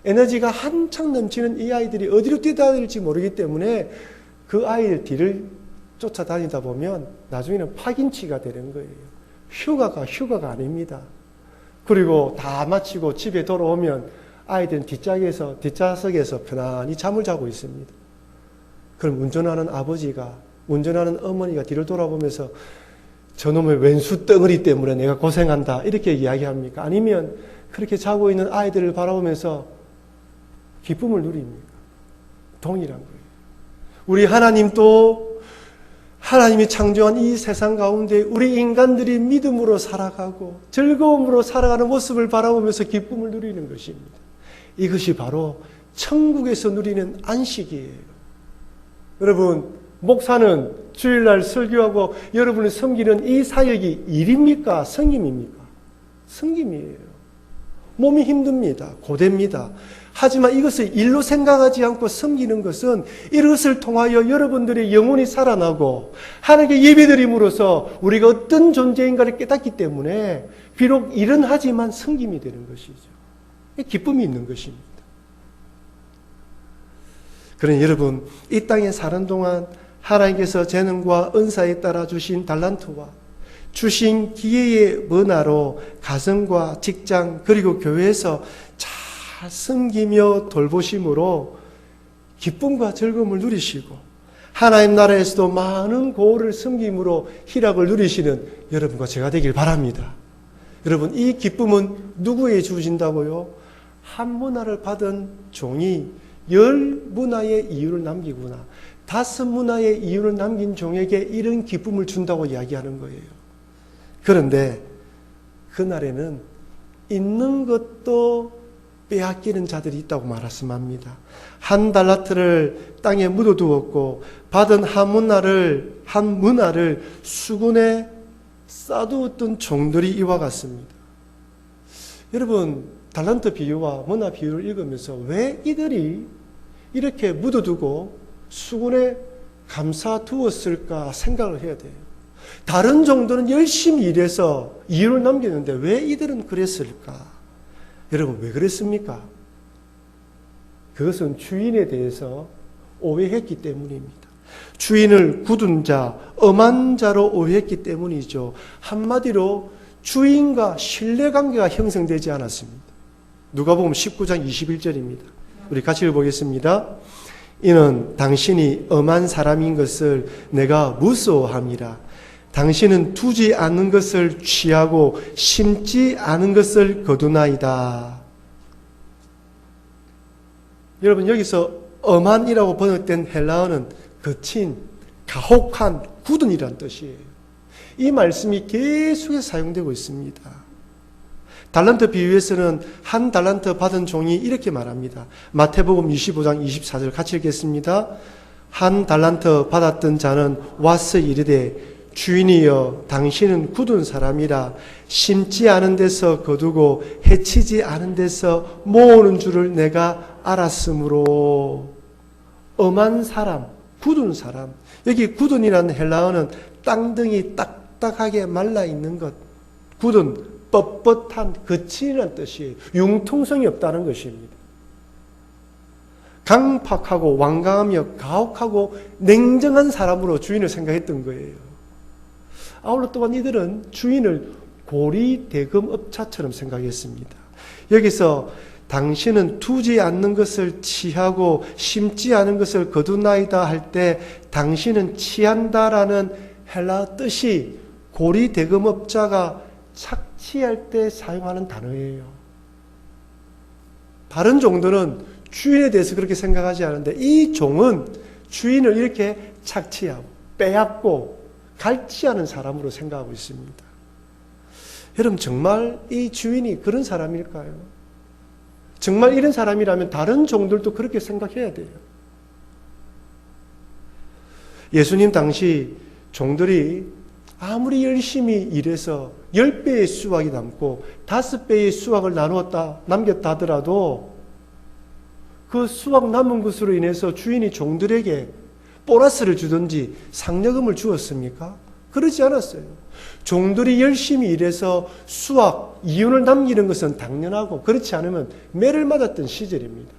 Speaker 1: 에너지가 한창 넘치는 이 아이들이 어디로 뛰어다닐지 모르기 때문에 그 아이들 뒤를 쫓아다니다 보면 나중에는 파김치가 되는 거예요. 휴가가 아닙니다. 그리고 다 마치고 집에 돌아오면 아이들은 뒷좌석에서 편안히 잠을 자고 있습니다. 그럼 운전하는 아버지가, 운전하는 어머니가 뒤를 돌아보면서 저놈의 왼수 덩어리 때문에 내가 고생한다 이렇게 이야기합니까? 아니면 그렇게 자고 있는 아이들을 바라보면서 기쁨을 누립니까? 동일한 거예요. 우리 하나님도 하나님이 창조한 이 세상 가운데 우리 인간들이 믿음으로 살아가고 즐거움으로 살아가는 모습을 바라보면서 기쁨을 누리는 것입니다. 이것이 바로 천국에서 누리는 안식이에요. 여러분, 목사는 주일날 설교하고 여러분을 섬기는 이 사역이 일입니까? 섬김입니까? 섬김이에요. 몸이 힘듭니다. 고됩니다. 하지만 이것을 일로 생각하지 않고 섬기는 것은 이것을 통하여 여러분들의 영혼이 살아나고 하나님께 예배드림으로써 우리가 어떤 존재인가를 깨닫기 때문에 비록 일은 하지만 섬김이 되는 것이죠. 기쁨이 있는 것입니다. 그러니 여러분, 이 땅에 사는 동안 하나님께서 재능과 은사에 따라 주신 달란트와 주신 기회의 문화로 가정과 직장 그리고 교회에서 잘 섬기며 돌보심으로 기쁨과 즐거움을 누리시고 하나님 나라에서도 많은 고을을 섬김으로 희락을 누리시는 여러분과 제가 되길 바랍니다. 여러분, 이 기쁨은 누구에게 주신다고요? 한 문화를 받은 종이 10문화의 이유를 남기구나. 5문화의 이유를 남긴 종에게 이런 기쁨을 준다고 이야기하는 거예요. 그런데 그날에는 있는 것도 빼앗기는 자들이 있다고 말씀합니다. 한 달란트를 땅에 묻어두었고 받은 한 문화를 수군에 쌓아두었던 종들이 이와 같습니다. 여러분, 달란트 비유와 문화 비유를 읽으면서 왜 이들이 이렇게 묻어두고 수군에 감싸두었을까 생각을 해야 돼요. 다른 종들은 열심히 일해서 이유를 남겼는데 왜 이들은 그랬을까? 여러분, 왜 그랬습니까? 그것은 주인에 대해서 오해했기 때문입니다. 주인을 굳은 자, 엄한 자로 오해했기 때문이죠. 한마디로 주인과 신뢰관계가 형성되지 않았습니다. 누가복음 19장 21절입니다. 우리 같이 읽어보겠습니다. 이는 당신이 엄한 사람인 것을 내가 무서워함이라. 당신은 두지 않는 것을 취하고 심지 않은 것을 거두나이다. 여러분, 여기서 엄한이라고 번역된 헬라어는 거친, 가혹한, 굳은 이라는 뜻이에요. 이 말씀이 계속해서 사용되고 있습니다. 달란트 비유에서는 한 달란트 받은 종이 이렇게 말합니다. 마태복음 25장 24절 같이 읽겠습니다. 한 달란트 받았던 자는 와서 이르되 주인이여 당신은 굳은 사람이라 심지 않은 데서 거두고 해치지 않은 데서 모으는 줄을 내가 알았으므로. 엄한 사람, 굳은 사람. 여기 굳은이라는 헬라어는 땅등이 딱딱하게 말라있는 것, 굳은 뻣뻣한 거친이라는 뜻이에요. 융통성이 없다는 것입니다. 강팍하고 완강하며 가혹하고 냉정한 사람으로 주인을 생각했던 거예요. 아울러 또한 이들은 주인을 고리대금업자처럼 생각했습니다. 여기서 당신은 두지 않는 것을 취하고 심지 않은 것을 거두나이다 할 때 당신은 취한다라는 헬라 뜻이 고리대금업자가 착취할 때 사용하는 단어예요. 다른 종들은 주인에 대해서 그렇게 생각하지 않은데 이 종은 주인을 이렇게 착취하고 빼앗고 갈취하는 사람으로 생각하고 있습니다. 여러분, 정말 이 주인이 그런 사람일까요? 정말 이런 사람이라면 다른 종들도 그렇게 생각해야 돼요. 예수님 당시 종들이 아무리 열심히 일해서 10배의 수확이 남고 5배의 수확을 남겼다 하더라도 그 수확 남은 것으로 인해서 주인이 종들에게 보너스를 주든지 상여금을 주었습니까? 그러지 않았어요. 종들이 열심히 일해서 수확, 이윤을 남기는 것은 당연하고 그렇지 않으면 매를 맞았던 시절입니다.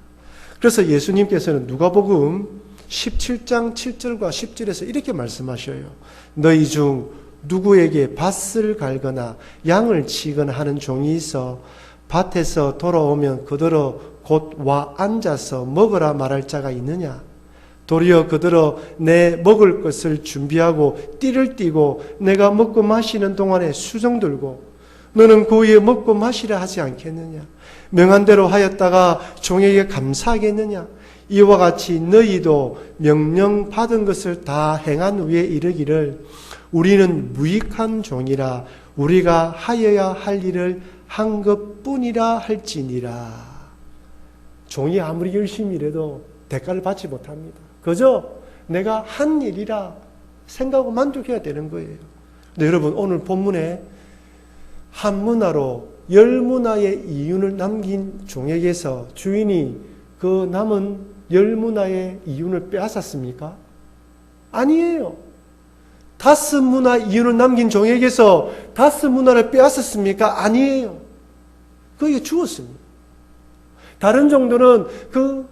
Speaker 1: 그래서 예수님께서는 누가복음 17장 7절과 10절에서 이렇게 말씀하셔요. 너희 중 누구에게 밭을 갈거나 양을 치거나 하는 종이 있어 밭에서 돌아오면 그대로 곧 와 앉아서 먹으라 말할 자가 있느냐? 도리어 그대로 내 먹을 것을 준비하고 띠를 띠고 내가 먹고 마시는 동안에 수정 들고 너는 그 위에 먹고 마시라 하지 않겠느냐? 명한 대로 하였다가 종에게 감사하겠느냐? 이와 같이 너희도 명령 받은 것을 다 행한 후에 이르기를 우리는 무익한 종이라 우리가 하여야 할 일을 한 것뿐이라 할지니라. 종이 아무리 열심히 일해도 대가를 받지 못합니다. 그저 내가 한 일이라 생각하고 만족해야 되는 거예요. 근데 여러분 오늘 본문에 한 문화로 10문화의 이윤을 남긴 종에게서 주인이 그 남은 10문화의 이윤을 빼앗았습니까? 아니에요. 5문화 이윤을 남긴 종에게서 5문화를 빼앗았습니까? 아니에요. 그에게 주었습니다. 다른 종들은 그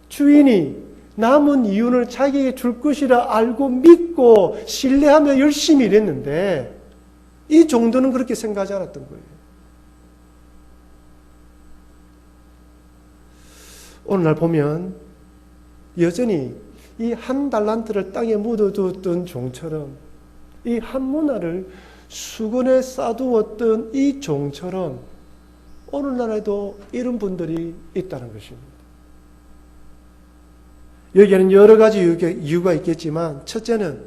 Speaker 1: 주인이 남은 이윤을 자기에게 줄 것이라 알고 믿고 신뢰하며 열심히 일했는데 이 종들은 그렇게 생각하지 않았던 거예요. 오늘날 보면 여전히 이 한 달란트를 땅에 묻어두었던 종처럼 이 한 문화를 수건에 싸두었던 이 종처럼 오늘날에도 이런 분들이 있다는 것입니다. 여기에는 여러 가지 이유가 있겠지만 첫째는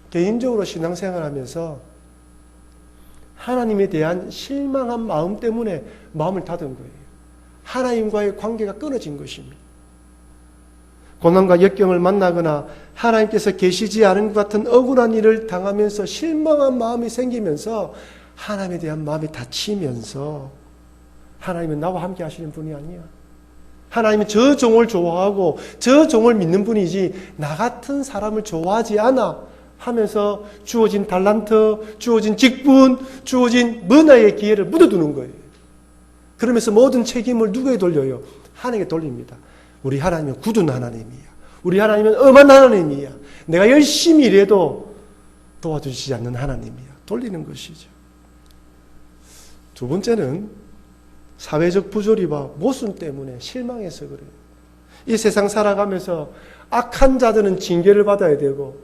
Speaker 1: 개인적으로 신앙생활하면서 하나님에 대한 실망한 마음 때문에 마음을 닫은 거예요. 하나님과의 관계가 끊어진 것입니다. 고난과 역경을 만나거나 하나님께서 계시지 않은 것 같은 억울한 일을 당하면서 실망한 마음이 생기면서 하나님에 대한 마음이 닫히면서 하나님은 나와 함께 하시는 분이 아니야. 하나님은 저 종을 좋아하고 저 종을 믿는 분이지 나 같은 사람을 좋아하지 않아 하면서 주어진 달란트, 주어진 직분, 주어진 문화의 기회를 묻어두는 거예요. 그러면서 모든 책임을 누구에게 돌려요? 하나님께 돌립니다. 우리 하나님은 굳은 하나님이야. 우리 하나님은 엄한 하나님이야. 내가 열심히 일해도 도와주시지 않는 하나님이야. 돌리는 것이죠. 두 번째는 사회적 부조리와 모순 때문에 실망해서 그래요. 이 세상 살아가면서 악한 자들은 징계를 받아야 되고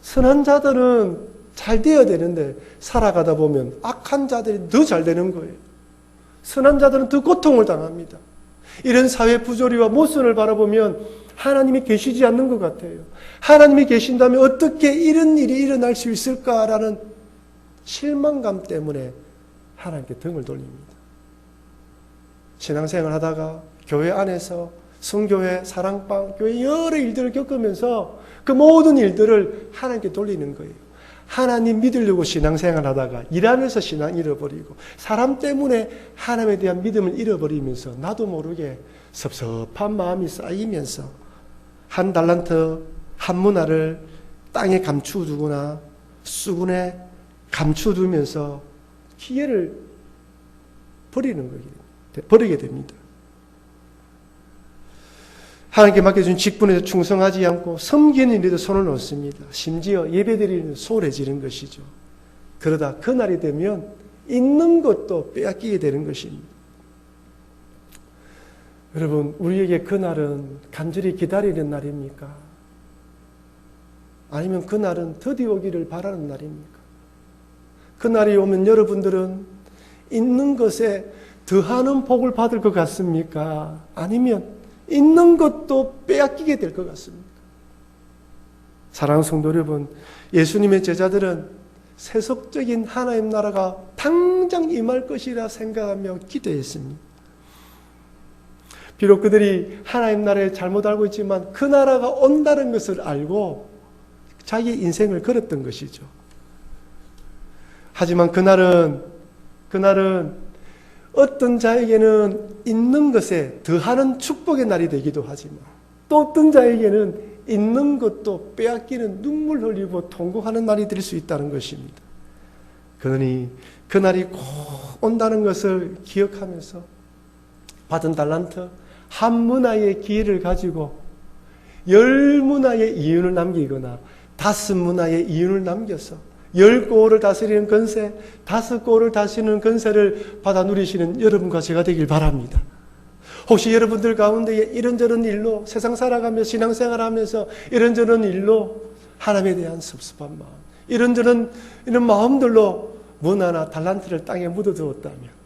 Speaker 1: 선한 자들은 잘 되어야 되는데 살아가다 보면 악한 자들이 더 잘 되는 거예요. 선한 자들은 더 고통을 당합니다. 이런 사회 부조리와 모순을 바라보면 하나님이 계시지 않는 것 같아요. 하나님이 계신다면 어떻게 이런 일이 일어날 수 있을까라는 실망감 때문에 하나님께 등을 돌립니다. 신앙생활 하다가 교회 안에서 성교회, 사랑방, 교회 여러 일들을 겪으면서 그 모든 일들을 하나님께 돌리는 거예요. 하나님 믿으려고 신앙생활 하다가 일하면서 신앙 잃어버리고 사람 때문에 하나님에 대한 믿음을 잃어버리면서 나도 모르게 섭섭한 마음이 쌓이면서 한 달란트, 한 문화를 땅에 감추두거나 수군에 감추두면서 기회를 버리게 됩니다. 하나님께 맡겨준 직분에서 충성하지 않고 섬기는 일에도 손을 놓습니다. 심지어 예배드리는 소홀해지는 것이죠. 그러다 그날이 되면 있는 것도 빼앗기게 되는 것입니다. 여러분, 우리에게 그날은 간절히 기다리는 날입니까? 아니면 그날은 드디어 오기를 바라는 날입니까? 그날이 오면 여러분들은 있는 것에 더하는 복을 받을 것 같습니까? 아니면 있는 것도 빼앗기게 될 것 같습니까? 사랑하는 성도 여러분, 예수님의 제자들은 세속적인 하나님 나라가 당장 임할 것이라 생각하며 기도했습니다. 비록 그들이 하나님 나라에 잘못 알고 있지만 그 나라가 온다는 것을 알고 자기 인생을 걸었던 것이죠. 하지만 그날은 어떤 자에게는 있는 것에 더하는 축복의 날이 되기도 하지만 또 어떤 자에게는 있는 것도 빼앗기는 눈물 흘리고 통곡하는 날이 될 수 있다는 것입니다. 그러니 그날이 꼭 온다는 것을 기억하면서 받은 달란트 한 문화의 기회를 가지고 10문화의 이윤을 남기거나 5문화의 이윤을 남겨서 10고을을 다스리는 권세, 5고을을 다스리는 권세를 받아 누리시는 여러분과 제가 되길 바랍니다. 혹시 여러분들 가운데 이런저런 일로 세상 살아가며 신앙생활하면서 이런저런 일로 하나님에 대한 섭섭한 마음, 이런 마음들로 문화나 달란트를 땅에 묻어두었다면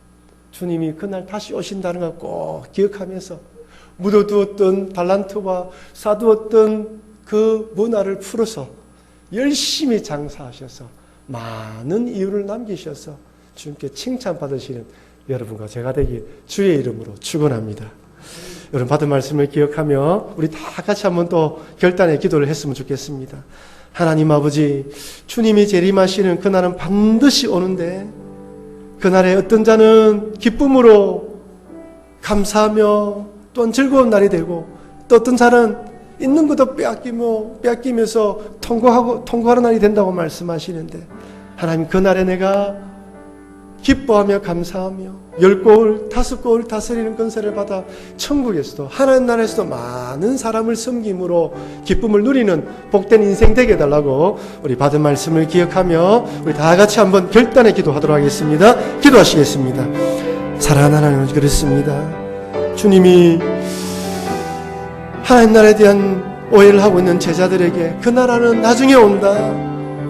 Speaker 1: 주님이 그날 다시 오신다는 걸 꼭 기억하면서 묻어두었던 달란트와 쌓아두었던 그 문화를 풀어서 열심히 장사하셔서 많은 이유를 남기셔서 주님께 칭찬받으시는 여러분과 제가 되기 주의 이름으로 축원합니다. 여러분 받은 말씀을 기억하며 우리 다 같이 한번 또 결단의 기도를 했으면 좋겠습니다. 하나님 아버지, 주님이 재림하시는 그날은 반드시 오는데 그날에 어떤 자는 기쁨으로 감사하며 또한 즐거운 날이 되고 또 어떤 자는 있는 것도 빼앗기면서 통고하는 날이 된다고 말씀하시는데 하나님 그날에 내가 기뻐하며 감사하며 10고을 5고을 다스리는 권세를 받아 천국에서도 하나님 나라에서도 많은 사람을 섬김으로 기쁨을 누리는 복된 인생 되게 해달라고 우리 받은 말씀을 기억하며 우리 다 같이 한번 결단의 기도하도록 하겠습니다. 기도하시겠습니다. 사랑하는 하나님, 그렇습니다. 주님이 하나님 나라에 대한 오해를 하고 있는 제자들에게 그 나라는 나중에 온다,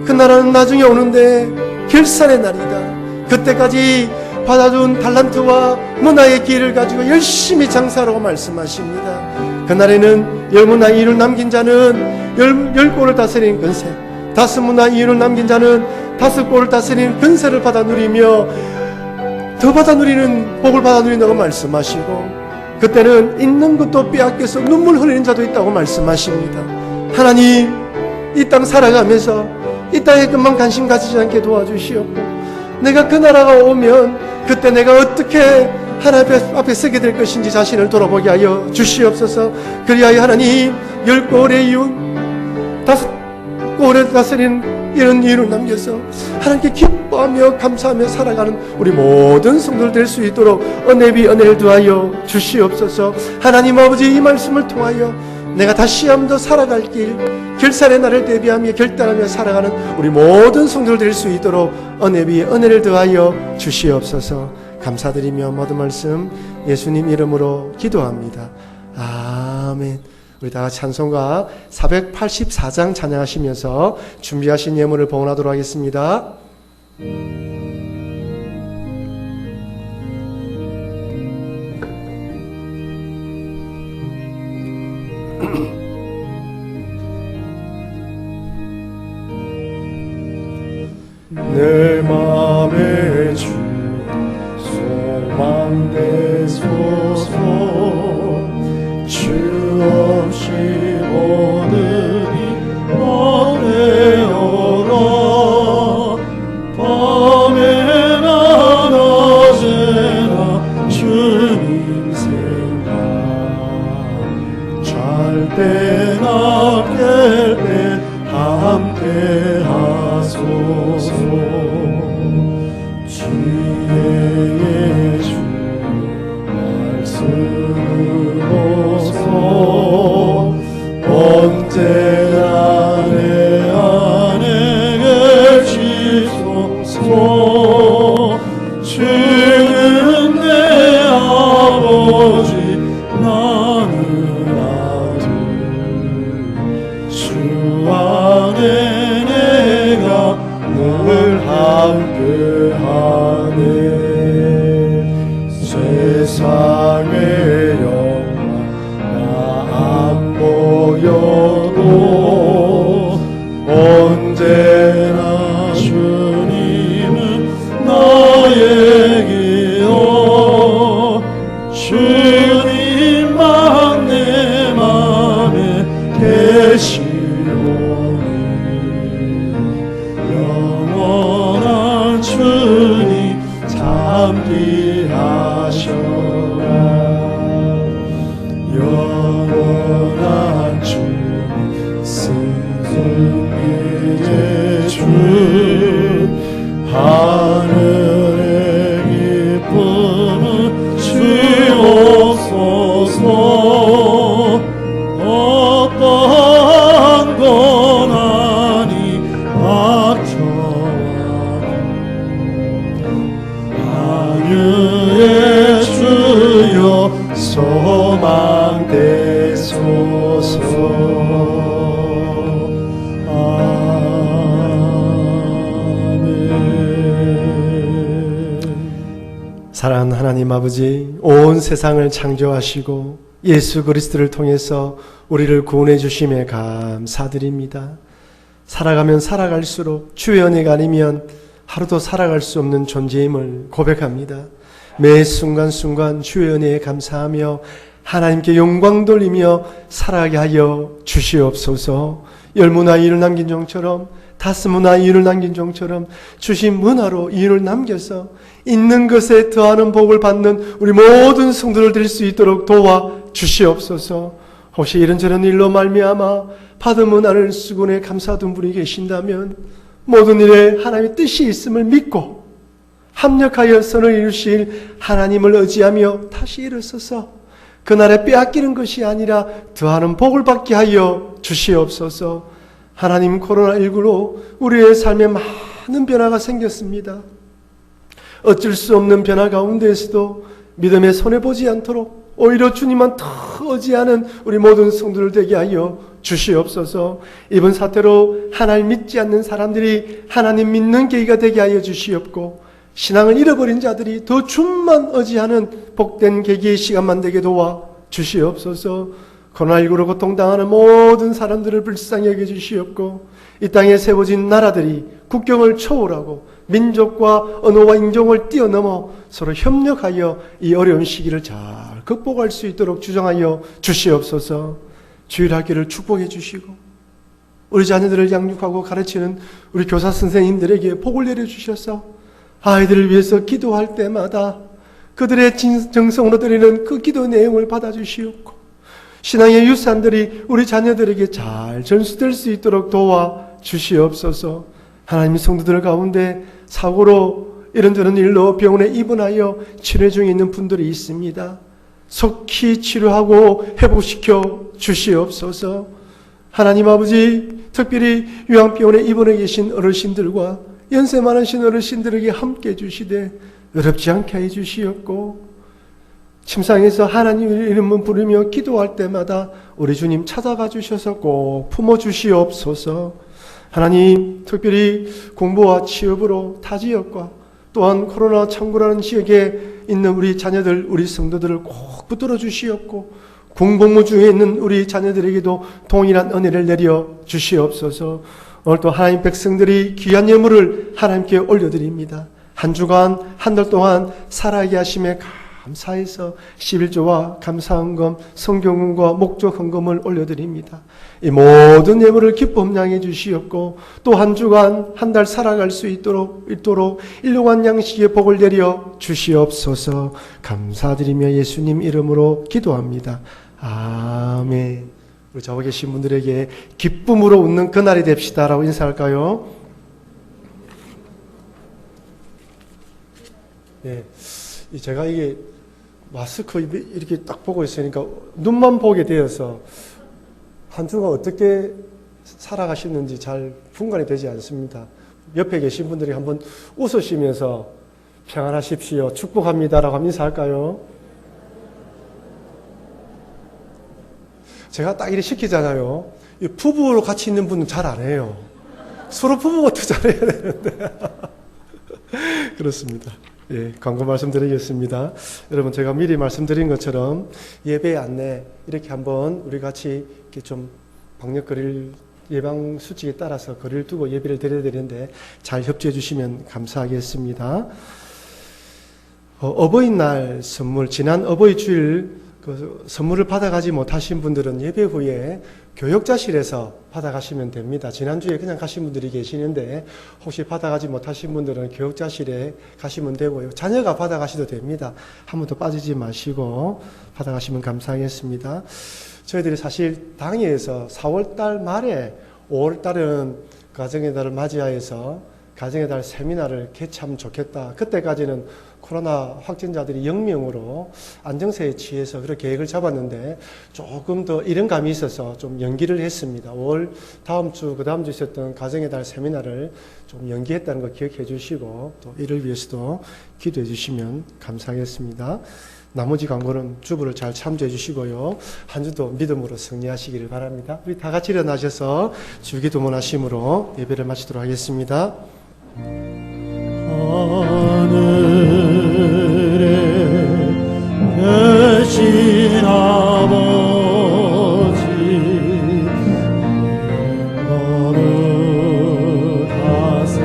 Speaker 1: 그 나라는 나중에 오는데 결산의 날이다, 그때까지 받아둔 달란트와 문화의 기회를 가지고 열심히 장사하라고 말씀하십니다. 그날에는 10문화 이윤을 남긴 자는 10고를 다스리는 권세, 5문화 이윤을 남긴 자는 5고를 다스리는 권세를 받아 누리며 더 받아 누리는 복을 받아 누린다고 말씀하시고 그때는 있는 것도 빼앗겨서 눈물 흘리는 자도 있다고 말씀하십니다. 하나님, 이 땅 살아가면서 이 땅에 것만 관심 가지지 않게 도와주시옵고 내가 그 나라가 오면 그때 내가 어떻게 하나님 앞에 서게 될 것인지 자신을 돌아보게 하여 주시옵소서. 그리하여 하나님 10고을의 이윤 5고을을 다스리는 이런 이유를 남겨서 하나님께 기뻐하며 감사하며 살아가는 우리 모든 성도들 될 수 있도록 은혜를 더하여 주시옵소서. 하나님 아버지, 이 말씀을 통하여 내가 다시 한 번 더 살아갈 길, 결산의 날을 대비하며 결단하며 살아가는 우리 모든 성도들 될 수 있도록 은혜를 더하여 주시옵소서. 감사드리며 모든 말씀 예수님 이름으로 기도합니다. 아멘. 우리 다 같이 찬송가 484장 찬양하시면서 준비하신 예물을 봉헌하도록 하겠습니다. 내 맘에 주 소망 되소서. 주 없이 오늘이 어려워라. 밤에나 낮에나 주님 생각, 잘 때나 깰 때 함께 하소서. 지혜의 주 말씀으로서 언제나 내 안에 계시소서. 주는 내 아버지, 나는 아들. 주 안에 늘 함께하네. 주옵소서. 사랑하는 하나님 아버지, 온 세상을 창조하시고 예수 그리스도를 통해서 우리를 구원해 주심에 감사드립니다. 살아가면 살아갈수록 주의 은혜가 아니면 하루도 살아갈 수 없는 존재임을 고백합니다. 매 순간순간 주의 은혜에 감사하며 하나님께 영광 돌리며 살아가게 하여 주시옵소서. 열무나 이를 남긴 종처럼, 다스무나 이를 남긴 종처럼 주신 문화로 이를 남겨서 있는 것에 더하는 복을 받는 우리 모든 성도를 드릴 수 있도록 도와 주시옵소서. 혹시 이런저런 일로 말미암아 받은 문화를 수군에 감사하던 분이 계신다면 모든 일에 하나님의 뜻이 있음을 믿고 합력하여 선을 이루실 하나님을 의지하며 다시 일어서서 그날에 빼앗기는 것이 아니라 더하는 복을 받게 하여 주시옵소서. 하나님, 코로나19로 우리의 삶에 많은 변화가 생겼습니다. 어쩔 수 없는 변화 가운데에서도 믿음에 손해보지 않도록 오히려 주님만 더 의지하는 우리 모든 성도들 되게 하여 주시옵소서. 이번 사태로 하나님 믿지 않는 사람들이 하나님 믿는 계기가 되게 하여 주시옵고, 신앙을 잃어버린 자들이 더 주만 의지하는 복된 계기의 시간만 되게 도와 주시옵소서. 코로나19로 고통당하는 모든 사람들을 불쌍히 여겨주시옵고, 이 땅에 세워진 나라들이 국경을 초월하고 민족과 언어와 인종을 뛰어넘어 서로 협력하여 이 어려운 시기를 잘 극복할 수 있도록 주정하여 주시옵소서. 주일학교를 축복해 주시고 우리 자녀들을 양육하고 가르치는 우리 교사 선생님들에게 복을 내려주셔서 아이들을 위해서 기도할 때마다 그들의 정성으로 드리는 그 기도 내용을 받아주시옵고, 신앙의 유산들이 우리 자녀들에게 잘 전수될 수 있도록 도와 주시옵소서. 하나님, 성도들 가운데 사고로 이런저런 일로 병원에 입원하여 치료 중에 있는 분들이 있습니다. 속히 치료하고 회복시켜 주시옵소서. 하나님 아버지, 특별히 요양병원에 입원해 계신 어르신들과 연세 많으신 어르신들에게 함께 주시되 어렵지 않게 해 주시옵고, 침상에서 하나님의 이름을 부르며 기도할 때마다 우리 주님 찾아가 주셔서 꼭 품어주시옵소서. 하나님, 특별히 공부와 취업으로 타 지역과 또한 코로나 창구라는 지역에 있는 우리 자녀들, 우리 성도들을 꼭 붙들어 주시옵고, 군복무 중에 있는 우리 자녀들에게도 동일한 은혜를 내려 주시옵소서. 오늘 또 하나님 백성들이 귀한 예물을 하나님께 올려드립니다. 한 주간, 한 달 동안 살아가게 하심에 감사해서 11조와 감사헌금, 성경금과 목적헌금을 올려드립니다. 이 모든 예물을 기뻐 합량해 주시옵고, 또 한 주간, 한 달 살아갈 수 있도록 일용한 양식의 복을 내려 주시옵소서. 감사드리며 예수님 이름으로 기도합니다. 아멘. 우리 저와 계신 분들에게 기쁨으로 웃는 그날이 됩시다라고 인사할까요? 네. 제가 이게 마스크 이렇게 딱 보고 있으니까 눈만 보게 되어서 한 주가 어떻게 살아가시는지 잘 분간이 되지 않습니다. 옆에 계신 분들이 한번 웃으시면서 평안하십시오, 축복합니다라고 하면 인사할까요? 제가 딱 이렇게 시키잖아요. 부부로 같이 있는 분은 잘 안 해요. 서로 부부가 더 잘해야 되는데. 그렇습니다. 예, 광고 말씀드리겠습니다. 여러분, 제가 미리 말씀드린 것처럼 예배 안내 이렇게 한번 우리 같이 이렇게 좀 방역거리를 예방 수칙에 따라서 거리를 두고 예배를 드려야 되는데 잘 협조해 주시면 감사하겠습니다. 어버이날 선물, 지난 어버이 주일 그 선물을 받아가지 못하신 분들은 예배 후에 교역자실에서 받아가시면 됩니다. 지난주에 그냥 가신 분들이 계시는데 혹시 받아가지 못하신 분들은 교역자실에 가시면 되고요. 자녀가 받아가셔도 됩니다. 한 번도 빠지지 마시고 받아가시면 감사하겠습니다. 저희들이 사실 당회에서 4월달 말에 5월달은 가정의 달을 맞이하여서 가정의 달 세미나를 개최하면 좋겠다. 그때까지는 코로나 확진자들이 0명으로 안정세에 취해서 그렇게 계획을 잡았는데 조금 더 이런 감이 있어서 좀 연기를 했습니다. 5월 다음 주, 그 다음 주 있었던 가정의 달 세미나를 좀 연기했다는 거 기억해 주시고 또 이를 위해서도 기도해 주시면 감사하겠습니다. 나머지 광고는 주부를 잘 참조해 주시고요. 한 주도 믿음으로 승리하시기를 바랍니다. 우리 다 같이 일어나셔서 주기도문하심으로 예배를 마치도록 하겠습니다.
Speaker 3: 하늘에 계신 아버지 거룩하사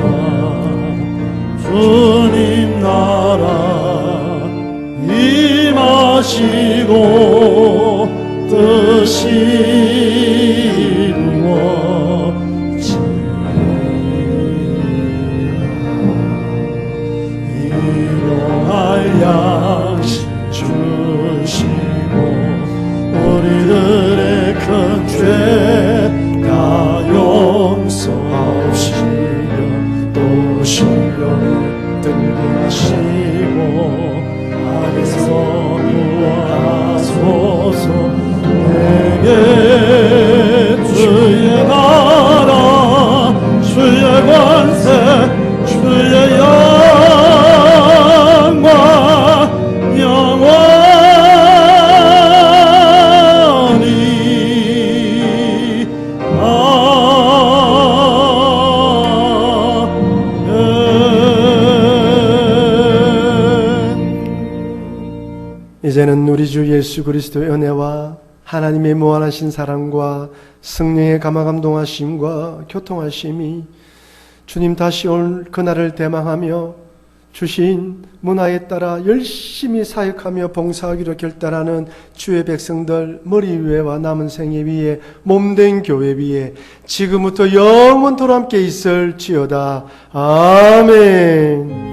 Speaker 3: 주님 나라 임하시고 뜻이 일용할 양식 주시고 우리들의 큰 죄 다 용서하시며 또 시련을 들게 하시고 악에서 구하소서. 내게 주의 나라 주의 관세 주의 영광 영원히 아멘.
Speaker 1: 이제는 우리 주 예수 그리스도의 은혜와 하나님의 무한하신 사랑과 성령의 감화감동하심과 교통하심이 주님 다시 올 그날을 대망하며 주신 문화에 따라 열심히 사역하며 봉사하기로 결단하는 주의 백성들 머리 위에와 남은 생애 위에 몸된 교회 위에 지금부터 영원토록 함께 있을지어다. 아멘.